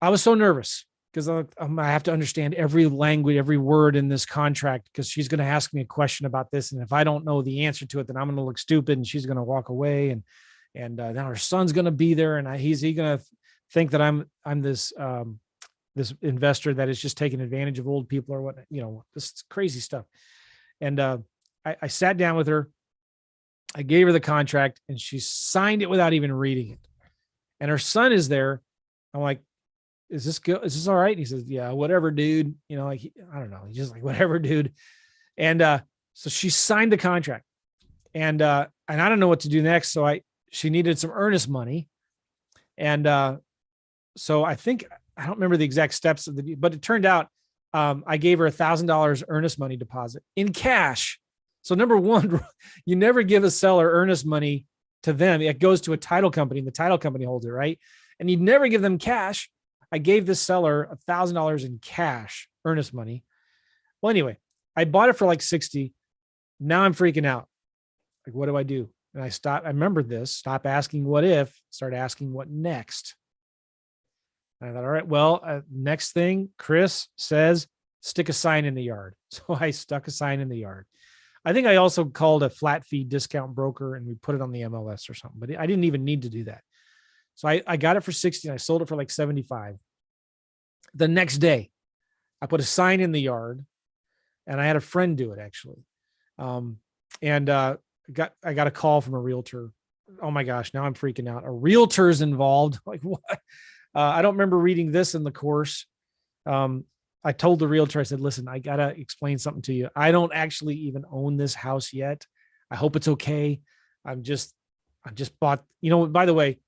was so nervous, because I have to understand every language, every word in this contract, because she's going to ask me a question about this. And if I don't know the answer to it, then I'm going to look stupid and she's going to walk away. And then her son's going to be there. And he's going to think that I'm this investor that is just taking advantage of old people or what, this crazy stuff. And I sat down with her. I gave her the contract and she signed it without even reading it. And her son is there. I'm like, is this good? Is this all right? And he says, yeah, whatever, dude. I don't know. He's just like, whatever, dude. And so she signed the contract, and I don't know what to do next. So she needed some earnest money. And so I don't remember the exact steps but it turned out I gave her $1,000 earnest money deposit in cash. So number one, you never give a seller earnest money to them. It goes to a title company and the title company holds it, right? And you never give them cash. I gave this seller $1,000 in cash, earnest money. Well, anyway, I bought it for like 60. Now I'm freaking out. Like, what do I do? And I remembered this, stop asking what if, start asking what next. And I thought, all right, well, next thing, Chris says, stick a sign in the yard. So I stuck a sign in the yard. I think I also called a flat fee discount broker and we put it on the MLS or something, but I didn't even need to do that. So I got it for 60 and I sold it for like 75. The next day, I put a sign in the yard and I had a friend do it actually. I got a call from a realtor. Oh my gosh, now I'm freaking out. A realtor's involved. Like what? I don't remember reading this in the course. I told the realtor, I said, listen, I got to explain something to you. I don't actually even own this house yet. I hope it's okay. I just bought, by the way,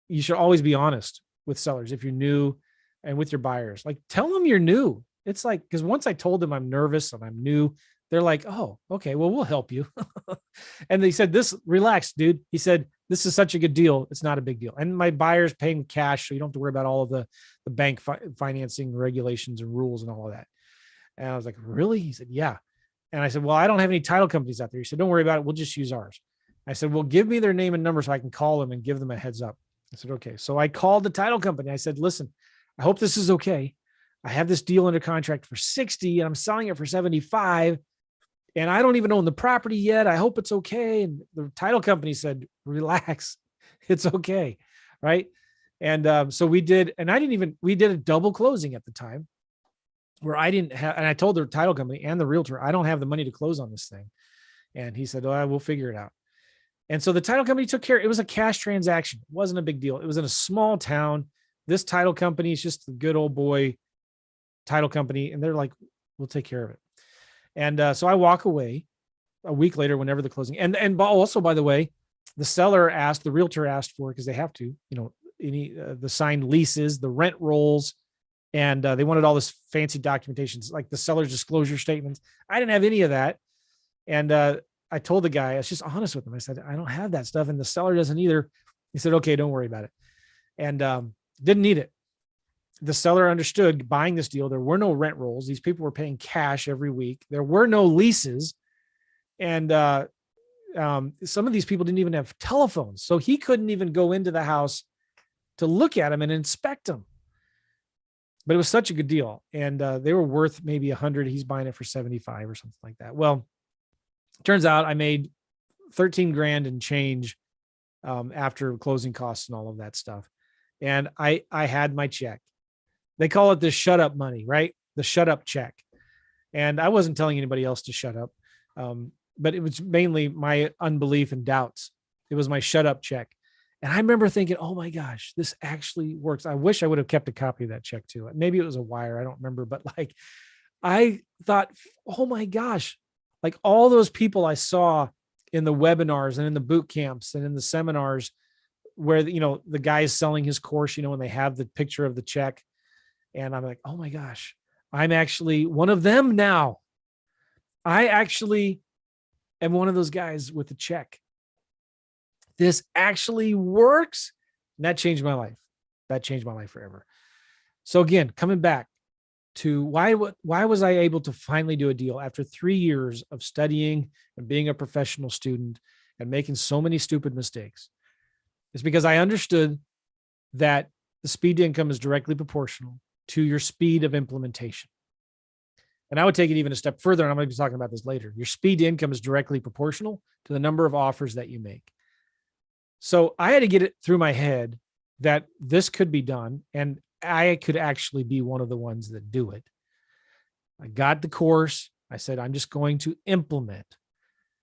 you should always be honest with sellers if you're new and with your buyers. Like tell them you're new. It's like, because once I told them I'm nervous and I'm new, they're like, oh, okay, well, we'll help you. And they said, relax, dude. He said, this is such a good deal. It's not a big deal. And my buyer's paying cash. So you don't have to worry about all of the bank financing regulations and rules and all of that. And I was like, really? He said, yeah. And I said, well, I don't have any title companies out there. He said, don't worry about it. We'll just use ours. I said, well, give me their name and number so I can call them and give them a heads up. I said, okay. So I called the title company. I said, listen, I hope this is okay. I have this deal under contract for 60 and I'm selling it for 75. And I don't even own the property yet. I hope it's okay. And the title company said, relax, it's okay. Right. And so we did, and we did a double closing at the time where I didn't have, and I told the title company and the realtor, I don't have the money to close on this thing. And he said, oh, we'll figure it out. And so the title company took care. It was a cash transaction. It wasn't a big deal. It was in a small town. This title company is just a good old boy title company. And they're like, we'll take care of it. And so I walk away a week later, whenever the closing, and also, by the way, the realtor asked for, because they have to, the signed leases, the rent rolls, and they wanted all this fancy documentations, like the seller's disclosure statements. I didn't have any of that. And I told the guy, I was just honest with him. I said, I don't have that stuff. And the seller doesn't either. He said, okay, don't worry about it. And didn't need it. The seller understood buying this deal. There were no rent rolls. These people were paying cash every week. There were no leases. And some of these people didn't even have telephones. So he couldn't even go into the house to look at them and inspect them. But it was such a good deal. And they were worth maybe 100. He's buying it for 75 or something like that. Well, turns out I made 13 grand and change after closing costs and all of that stuff. And I had my check. They call it the shut up money, right? The shut up check. And I wasn't telling anybody else to shut up. But it was mainly my unbelief and doubts. It was my shut up check. And I remember thinking, oh my gosh, this actually works. I wish I would have kept a copy of that check too. Maybe it was a wire. I don't remember, but like, I thought, oh my gosh, like all those people I saw in the webinars and in the boot camps and in the seminars where, the guy is selling his course, when they have the picture of the check. And I'm like, oh my gosh, I'm actually one of them now. I actually am one of those guys with the check. This actually works. And that changed my life. That changed my life forever. So again, coming back to why was I able to finally do a deal after 3 years of studying and being a professional student and making so many stupid mistakes? It's because I understood that the speed to income is directly proportional to your speed of implementation. And I would take it even a step further, and I'm going to be talking about this later. Your speed to income is directly proportional to the number of offers that you make. So I had to get it through my head that this could be done, and I could actually be one of the ones that do it. I got the course. I said, I'm just going to implement.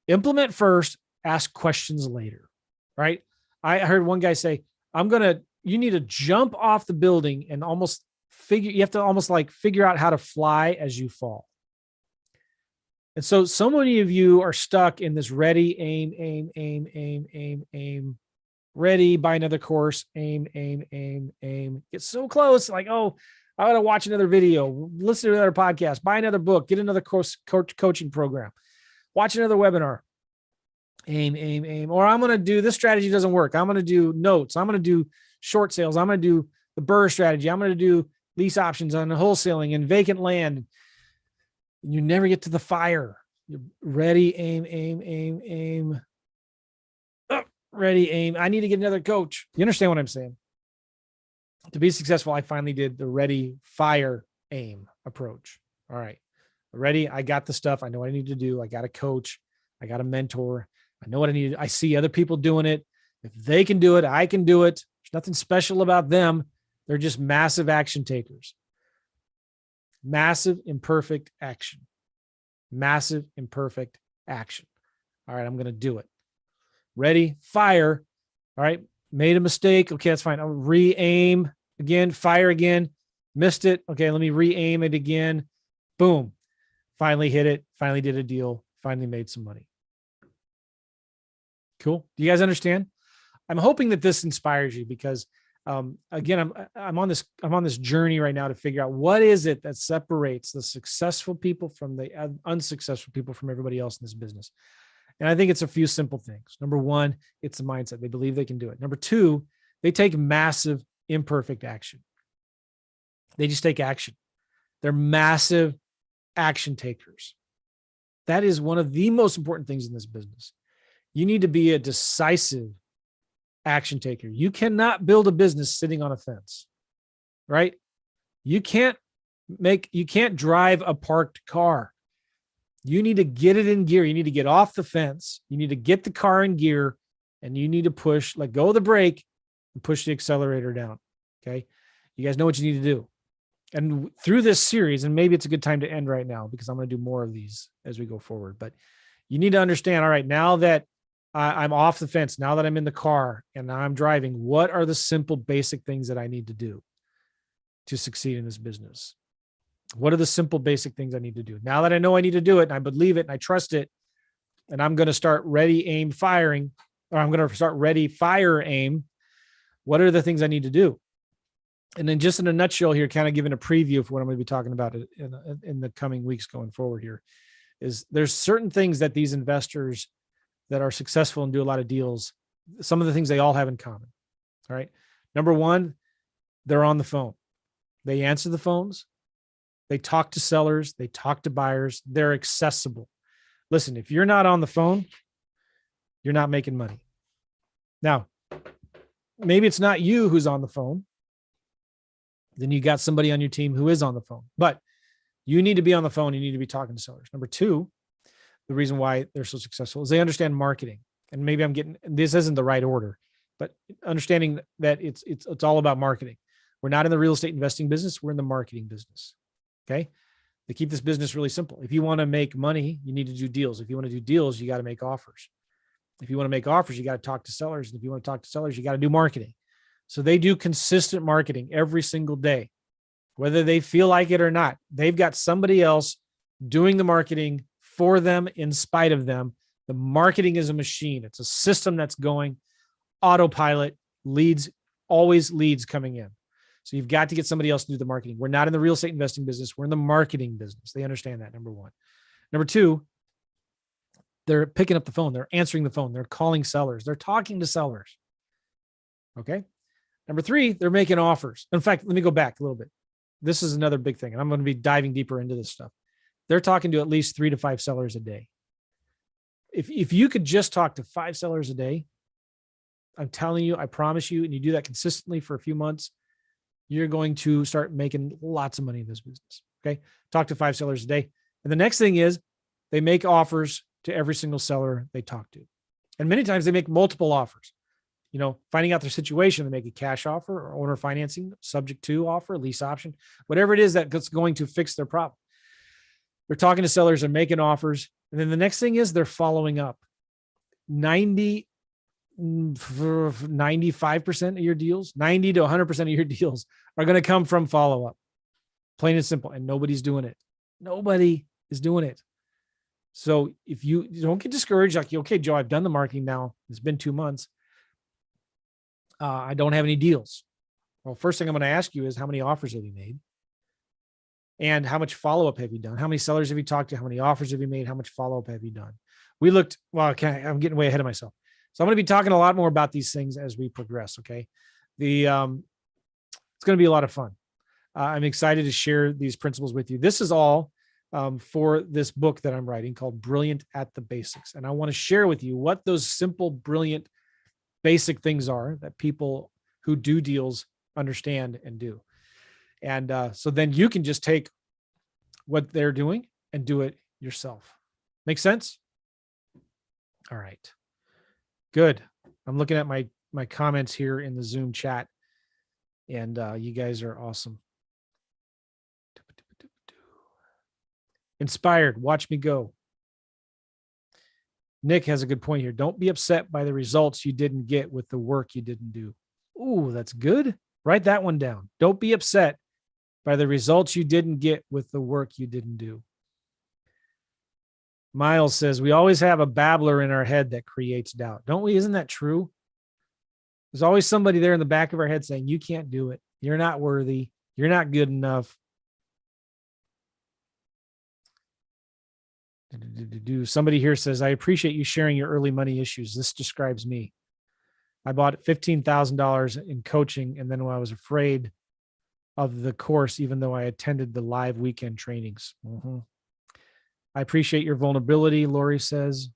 Implement first, ask questions later, right? I heard one guy say, you need to jump off the building and you have to almost like figure out how to fly as you fall. And so many of you are stuck in this ready, aim, ready, buy another course, aim. Get so close. Like, oh, I got to watch another video, listen to another podcast, buy another book, get another coaching program. Watch another webinar. Aim. Or I'm going to do this strategy doesn't work. I'm going to do notes. I'm going to do short sales. I'm going to do the BRRRR strategy. I'm going to do lease options on wholesaling and vacant land. You never get to the fire. You're ready, aim. Oh, ready, aim. I need to get another coach. You understand what I'm saying? To be successful, I finally did the ready, fire, aim approach. All right. Ready. I got the stuff. I know what I need to do. I got a coach. I got a mentor. I know what I need. I see other people doing it. If they can do it, I can do it. There's nothing special about them. They're just massive action takers. Massive imperfect action. Massive imperfect action. All right, I'm going to do it. Ready, fire. All right, made a mistake. Okay, that's fine. I'll re-aim again, fire again. Missed it. Okay, let me re-aim it again. Boom. Finally hit it. Finally did a deal. Finally made some money. Cool. Do you guys understand? I'm hoping that this inspires you because again, I'm on this journey right now to figure out what is it that separates the successful people from the unsuccessful people from everybody else in this business. And I think it's a few simple things. Number one, it's the mindset. They believe they can do it. Number two, they take massive imperfect action. They just take action. They're massive action takers. That is one of the most important things in this business. You need to be a decisive action taker. You cannot build a business sitting on a fence, right? You can't drive a parked car. You need to get it in gear. You need to get off the fence. You need to get the car in gear and you need to let go of the brake and push the accelerator down. Okay. You guys know what you need to do. And through this series, and maybe it's a good time to end right now because I'm going to do more of these as we go forward, but you need to understand, all right, now that I'm off the fence, now that I'm in the car and now I'm driving, what are the simple basic things that I need to do to succeed in this business? What are the simple basic things I need to do? Now that I know I need to do it and I believe it and I trust it, and I'm going to start ready, aim, firing, or I'm going to start ready, fire, aim. What are the things I need to do? And then just in a nutshell here, kind of giving a preview for what I'm going to be talking about in the coming weeks going forward here, is there's certain things that these investors that are successful and do a lot of deals, some of the things they all have in common. All right. Number one, they're on the phone. They answer the phones. They talk to sellers. They talk to buyers. They're accessible. Listen, if you're not on the phone, you're not making money. Now, maybe it's not you who's on the phone. Then you got somebody on your team who is on the phone, but you need to be on the phone. You need to be talking to sellers. Number two, the reason why they're so successful is they understand marketing. And maybe this isn't the right order, but understanding that it's all about marketing. We're not in the real estate investing business. We're in the marketing business. Okay. They keep this business really simple. If you want to make money, you need to do deals. If you want to do deals, you got to make offers. If you want to make offers, you got to talk to sellers. And if you want to talk to sellers, you got to do marketing. So they do consistent marketing every single day, whether they feel like it or not. They've got somebody else doing the marketing for them in spite of them. The marketing is a machine. It's a system that's going autopilot, always leads coming in. So you've got to get somebody else to do the marketing. We're not in the real estate investing business. We're in the marketing business. They understand that, number one. Number two, they're picking up the phone. They're answering the phone. They're calling sellers. They're talking to sellers. Okay. Number three, they're making offers. In fact, let me go back a little bit. This is another big thing, and I'm going to be diving deeper into this stuff. They're talking to at least 3 to 5 sellers a day. If you could just talk to 5 sellers a day, I'm telling you, I promise you, and you do that consistently for a few months, you're going to start making lots of money in this business. Okay. Talk to 5 sellers a day. And the next thing is they make offers to every single seller they talk to. And many times they make multiple offers. Finding out their situation, they make a cash offer or owner financing, subject to offer, lease option, whatever it is that's going to fix their problem. They're talking to sellers and making offers. And then the next thing is they're following up. 95% of your deals, 90 to 100% of your deals are going to come from follow-up. Plain and simple. And nobody's doing it. Nobody is doing it. So if you don't get discouraged, like, okay, Joe, I've done the marketing now. It's been 2 months. I don't have any deals. Well, first thing I'm going to ask you is how many offers have you made? And how much follow-up have you done? How many sellers have you talked to? How many offers have you made? How much follow-up have you done? We looked, well, okay, I'm getting way ahead of myself. So I'm going to be talking a lot more about these things as we progress. Okay. It's going to be a lot of fun. I'm excited to share these principles with you. This is all for this book that I'm writing called Brilliant at the Basics. And I want to share with you what those simple, brilliant, basic things are that people who do deals understand and do. And so then you can just take what they're doing and do it yourself. Make sense? All right. Good. I'm looking at my comments here in the Zoom chat, and you guys are awesome. Inspired. Watch me go. Nick has a good point here. Don't be upset by the results you didn't get with the work you didn't do. Ooh, that's good. Write that one down. Don't be upset by the results you didn't get with the work you didn't do. Miles says, we always have a babbler in our head that creates doubt. Don't we? Isn't that true? There's always somebody there in the back of our head saying, you can't do it. You're not worthy. You're not good enough. Somebody here says, I appreciate you sharing your early money issues. This describes me. I bought $15,000 in coaching, and then when I was afraid of the course, even though I attended the live weekend trainings. Mm-hmm. I appreciate your vulnerability, Lori says.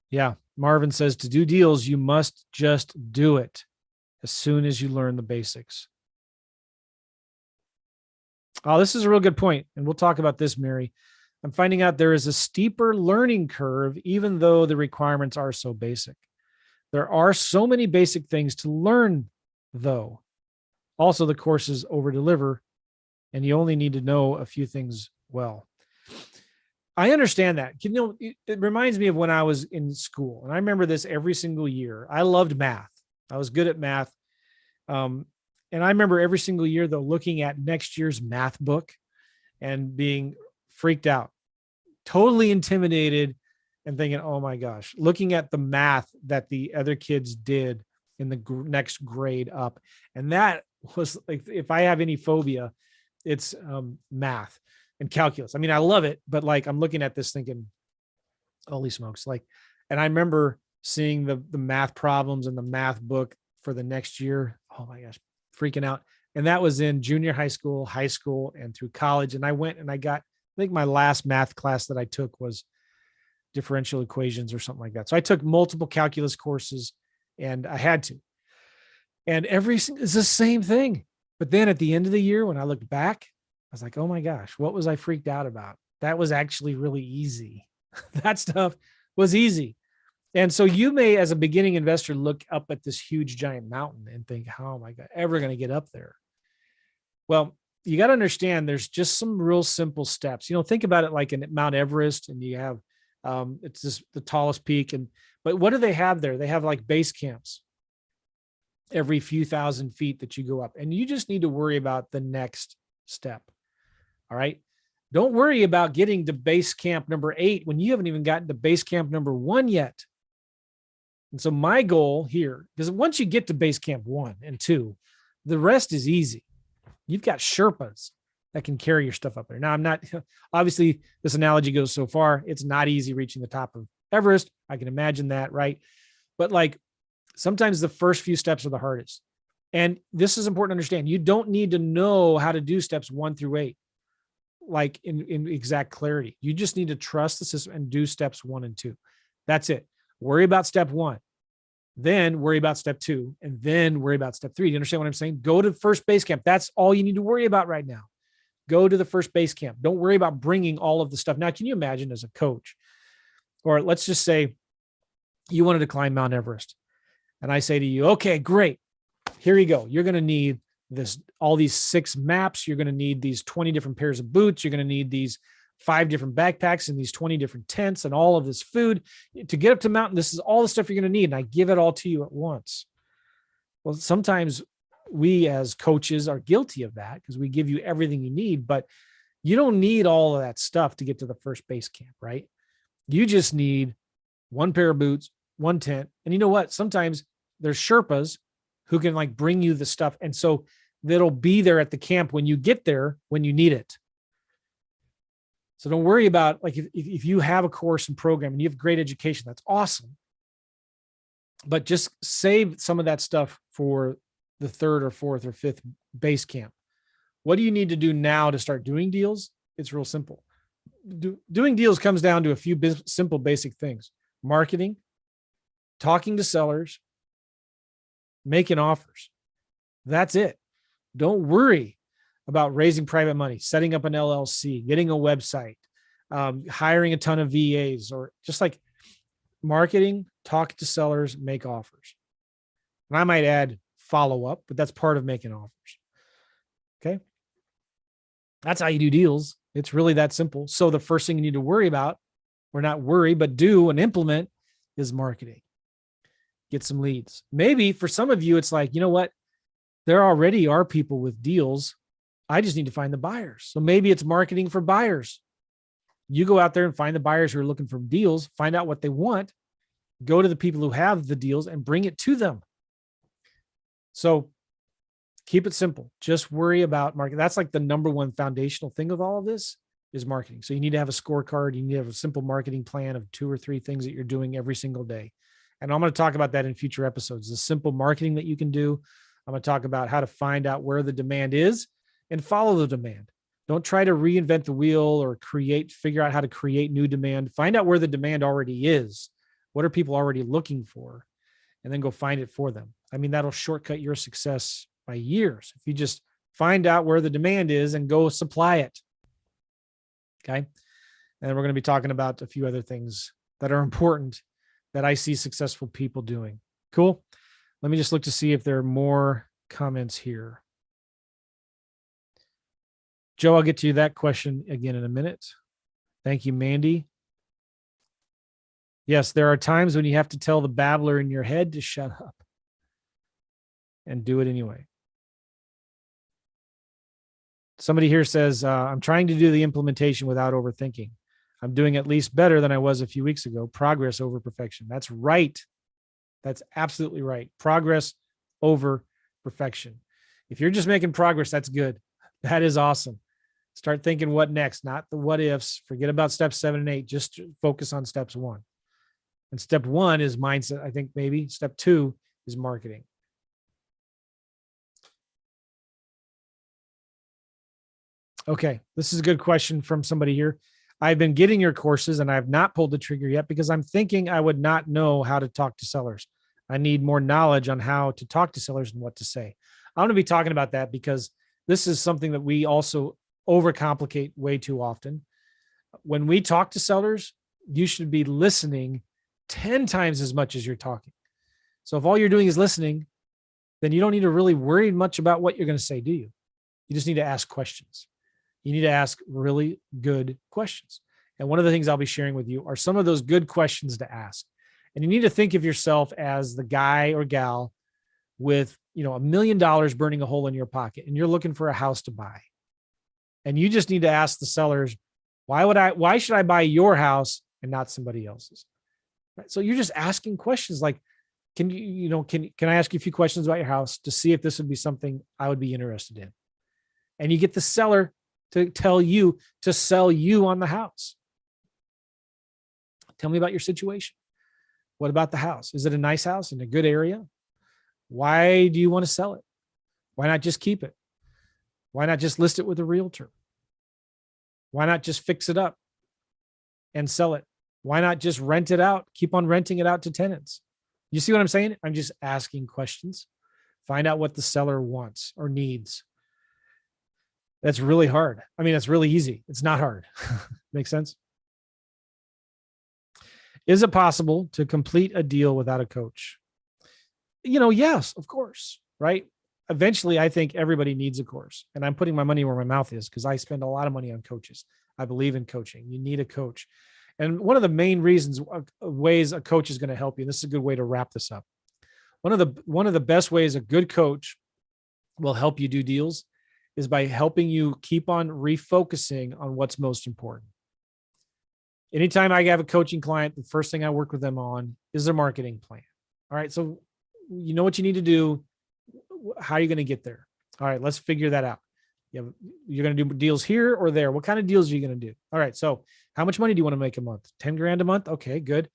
Yeah, Marvin says, to do deals, you must just do it as soon as you learn the basics. Oh, this is a real good point, and we'll talk about this, Mary. I'm finding out there is a steeper learning curve, even though the requirements are so basic. There are so many basic things to learn, though. Also, the courses over-deliver, and you only need to know a few things well. I understand that. You know, it reminds me of when I was in school, and I remember this every single year. I loved math. I was good at math. And I remember every single year, though, looking at next year's math book and being freaked out, totally intimidated, and thinking, oh my gosh, looking at the math that the other kids did in the next grade up. And that was like, if I have any phobia, it's math and calculus. I mean, I love it, but like, I'm looking at this thinking, holy smokes. Like, and I remember seeing the math problems in the math book for the next year. Oh my gosh, freaking out. And that was in junior high school, and through college. And I went and I got, I think my last math class that I took was differential equations or something like that. So I took multiple calculus courses, and I had to. And it's the same thing. But then at the end of the year, when I looked back, I was like, oh my gosh, what was I freaked out about? That was actually really easy. That stuff was easy. And so you may, as a beginning investor, look up at this huge giant mountain and think, how am I ever going to get up there? Well, you got to understand there's just some real simple steps. You know, think about it like in Mount Everest, and you have, it's just the tallest peak. But what do they have there? They have like base camps every few thousand feet that you go up, and you just need to worry about the next step. All right. Don't worry about getting to base camp number 8 when you haven't even gotten to base camp number 1 yet. And so my goal here, because once you get to base camp 1 and 2, the rest is easy. You've got Sherpas that can carry your stuff up there. Now, I'm not, obviously this analogy goes so far. It's not easy reaching the top of Everest. I can imagine that. Right. But like sometimes the first few steps are the hardest. And this is important to understand. You don't need to know how to do steps 1 through 8, like in exact clarity. You just need to trust the system and do steps 1 and 2. That's it. Worry about step 1, then worry about step 2, and then worry about step 3. Do you understand what I'm saying? Go to first base camp. That's all you need to worry about right now. Go to the first base camp. Don't worry about bringing all of the stuff. Now, can you imagine as a coach, or let's just say you wanted to climb Mount Everest, and I say to you, okay, great. Here you go. You're going to need all these 6 maps. You're going to need these 20 different pairs of boots. You're going to need these 5 different backpacks and these 20 different tents and all of this food to get up to the mountain. This is all the stuff you're going to need. And I give it all to you at once. Well, sometimes we as coaches are guilty of that because we give you everything you need, but you don't need all of that stuff to get to the first base camp, right? You just need 1 pair of boots, 1 tent. And you know what? Sometimes there's Sherpas who can like bring you the stuff. And so that'll be there at the camp when you get there, when you need it. So don't worry about, like, if you have a course and program and you have great education, that's awesome. But just save some of that stuff for the third or fourth or fifth base camp. What do you need to do now to start doing deals? It's real simple. Doing deals comes down to a few simple, basic things: marketing, talking to sellers, making offers. That's it. Don't worry about raising private money, setting up an LLC, getting a website, hiring a ton of VAs, or just like marketing, talk to sellers, make offers. And I might add follow up, but that's part of making offers. Okay. That's how you do deals. It's really that simple. So the first thing you need to worry about, or not worry, but do and implement, is marketing. Get some leads. Maybe for some of you, it's like, you know what? There already are people with deals. I just need to find the buyers. So maybe it's marketing for buyers. You go out there and find the buyers who are looking for deals, find out what they want, go to the people who have the deals and bring it to them. So keep it simple. Just worry about marketing. That's like the number one foundational thing of all of this is marketing. So you need to have a scorecard. You need to have a simple marketing plan of 2 or 3 things that you're doing every single day. And I'm going to talk about that in future episodes, the simple marketing that you can do. I'm going to talk about how to find out where the demand is and follow the demand. Don't try to reinvent the wheel or figure out how to create new demand. Find out where the demand already is. What are people already looking for? And then go find it for them. I mean, that'll shortcut your success by years if you just find out where the demand is and go supply it. Okay. And we're going to be talking about a few other things that are important that I see successful people doing. Cool. Let me just look to see if there are more comments here. Joe, I'll get to that question again in a minute. Thank you, Mandy. Yes, there are times when you have to tell the babbler in your head to shut up and do it anyway. Somebody here says, I'm trying to do the implementation without overthinking. I'm doing at least better than I was a few weeks ago. Progress over perfection. That's right. That's absolutely right. Progress over perfection. If you're just making progress, that's good. That is awesome. Start thinking what next, not the what ifs. Forget about steps 7 and 8. Just focus on steps 1. And step 1 is mindset. I think maybe step 2 is marketing. Okay, this is a good question from somebody here. I've been getting your courses and I have not pulled the trigger yet because I'm thinking I would not know how to talk to sellers. I need more knowledge on how to talk to sellers and what to say. I'm going to be talking about that because this is something that we also overcomplicate way too often. When we talk to sellers, you should be listening 10 times as much as you're talking. So if all you're doing is listening, then you don't need to really worry much about what you're going to say, do you? You just need to ask questions. You need to ask really good questions. And one of the things I'll be sharing with you are some of those good questions to ask. And you need to think of yourself as the guy or gal with, $1 million burning a hole in your pocket, and you're looking for a house to buy. And you just need to ask the sellers, why should I buy your house and not somebody else's? Right? So you're just asking questions like, can I ask you a few questions about your house to see if this would be something I would be interested in? And you get the seller to tell you to sell you on the house. Tell me about your situation. What about the house? Is it a nice house in a good area? Why do you want to sell it? Why not just keep it? Why not just list it with a realtor? Why not just fix it up and sell it? Why not just rent it out? Keep on renting it out to tenants. You see what I'm saying? I'm just asking questions. Find out what the seller wants or needs. That's really hard. I mean, it's really easy. It's not hard. Makes sense? Is it possible to complete a deal without a coach? Yes, of course, right? Eventually, I think everybody needs a course. And I'm putting my money where my mouth is because I spend a lot of money on coaches. I believe in coaching. You need a coach. And one of the main ways a coach is going to help you, and this is a good way to wrap this up. One of the best ways a good coach will help you do deals is by helping you keep on refocusing on what's most important. Anytime I have a coaching client, the first thing I work with them on is their marketing plan. All right. So you know what you need to do. How are you going to get there? All right. Let's figure that out. You're going to do deals here or there. What kind of deals are you going to do? All right. So how much money do you want to make a month? 10 grand a month? Okay, good.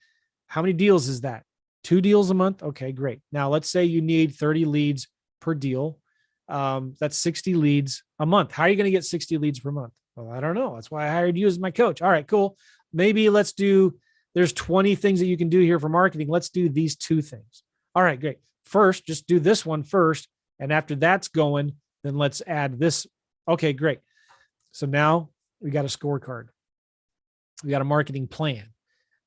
How many deals is that? 2 deals a month? Okay, great. Now let's say you need 30 leads per deal. That's 60 leads a month. How are you going to get 60 leads per month? Well, I don't know. That's why I hired you as my coach. All right, cool. Maybe there's 20 things that you can do here for marketing. Let's do these 2 things. All right, great. First, just do this one first. And after that's going, then let's add this. Okay, great. So now we got a scorecard. We got a marketing plan.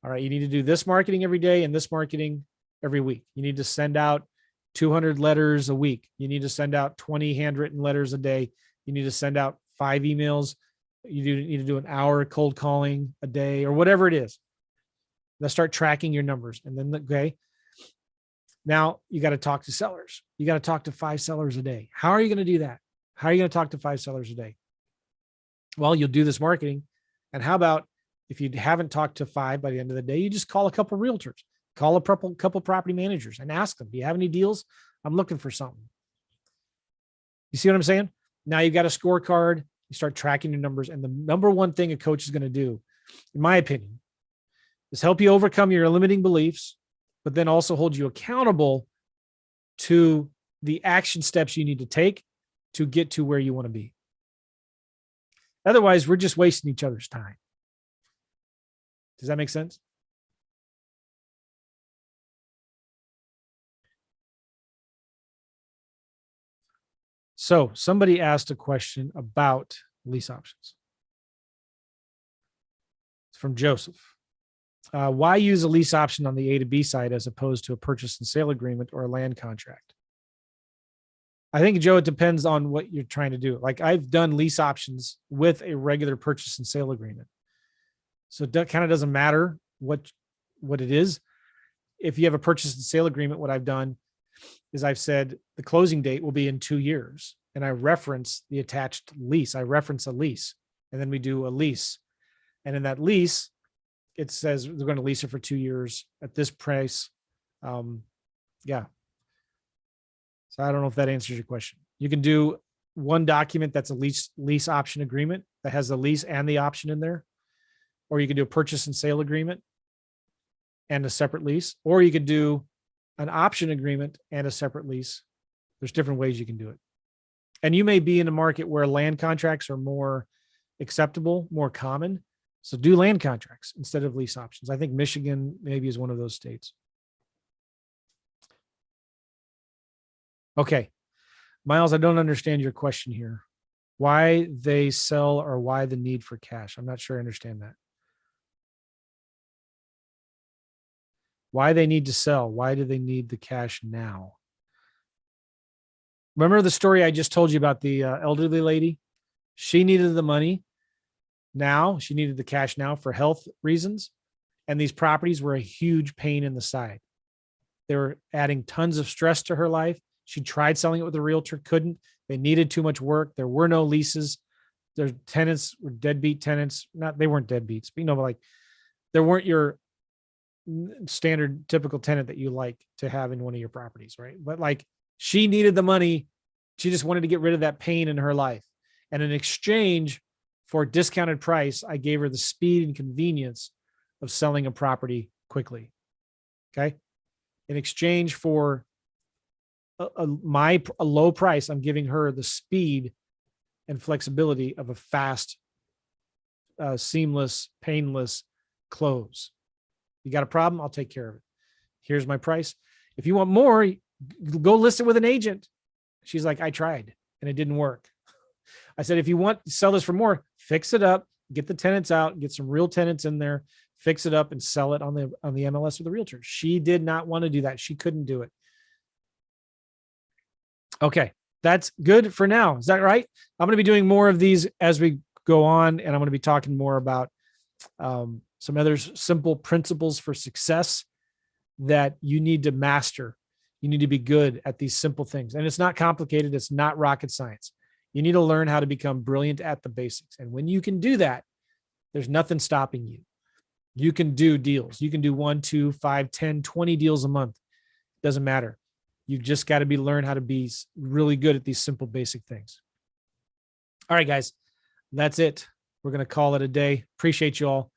All right, you need to do this marketing every day and this marketing every week. You need to send out 200 letters a week. You need to send out 20 handwritten letters a day. You need to send out 5 emails. You need to do an hour cold calling a day or whatever it is. Let's start tracking your numbers. And then, okay, now you got to talk to sellers. You got to talk to 5 sellers a day. How are you going to do that? How are you going to talk to 5 sellers a day? Well, you'll do this marketing. And how about if you haven't talked to 5 by the end of the day, you just call a couple of realtors, call a couple property managers and ask them, do you have any deals? I'm looking for something. You see what I'm saying? Now you've got a scorecard. You start tracking your numbers. And the number one thing a coach is going to do, in my opinion, is help you overcome your limiting beliefs, but then also hold you accountable to the action steps you need to take to get to where you want to be. Otherwise, we're just wasting each other's time. Does that make sense? So somebody asked a question about lease options. It's from Joseph. Why use a lease option on the A to B side as opposed to a purchase and sale agreement or a land contract? I think, Joe, it depends on what you're trying to do. Like I've done lease options with a regular purchase and sale agreement. So that kind of doesn't matter what it is. If you have a purchase and sale agreement, what I've done is I've said the closing date will be in 2 years. And I reference the attached lease. I reference a lease. And then we do a lease. And in that lease, it says they're going to lease it for 2 years at this price. Yeah. So I don't know if that answers your question. You can do one document that's a lease option agreement that has the lease and the option in there. Or you could do a purchase and sale agreement and a separate lease. Or you could do an option agreement and a separate lease. There's different ways you can do it. And you may be in a market where land contracts are more acceptable, more common. So do land contracts instead of lease options. I think Michigan maybe is one of those states. Okay. Miles, I don't understand your question here. Why they sell or why the need for cash? I'm not sure I understand that. Why they need to sell? Why do they need the cash now? Remember the story I just told you about the elderly lady? She needed the money now. She needed the cash now for health reasons. And these properties were a huge pain in the side. They were adding tons of stress to her life. She tried selling it with a realtor, couldn't. They needed too much work. There were no leases. Their tenants were deadbeat tenants. They weren't deadbeats, but but like there weren't your standard typical tenant that you like to have in one of your properties, right? But like she needed the money. She just wanted to get rid of that pain in her life. And in exchange for a discounted price, I gave her the speed and convenience of selling a property quickly. In exchange for a low price, I'm giving her the speed and flexibility of a fast, seamless, painless close. You got a problem? I'll take care of it. Here's my price. If you want more, go list it with an agent. She's like, I tried and it didn't work. I said, if you want to sell this for more, fix it up, get the tenants out, get some real tenants in there, fix it up and sell it on the MLS with the realtor. She did not want to do that. She couldn't do it. Okay. That's good for now. Is that right? I'm going to be doing more of these as we go on, and I'm going to be talking more about some other simple principles for success that you need to master. You need to be good at these simple things. And it's not complicated. It's not rocket science. You need to learn how to become brilliant at the basics. And when you can do that, there's nothing stopping you. You can do deals. You can do 1, 2, 5, 10, 20 deals a month. Doesn't matter. You've just got to learn how to be really good at these simple, basic things. All right, guys, that's it. We're going to call it a day. Appreciate you all.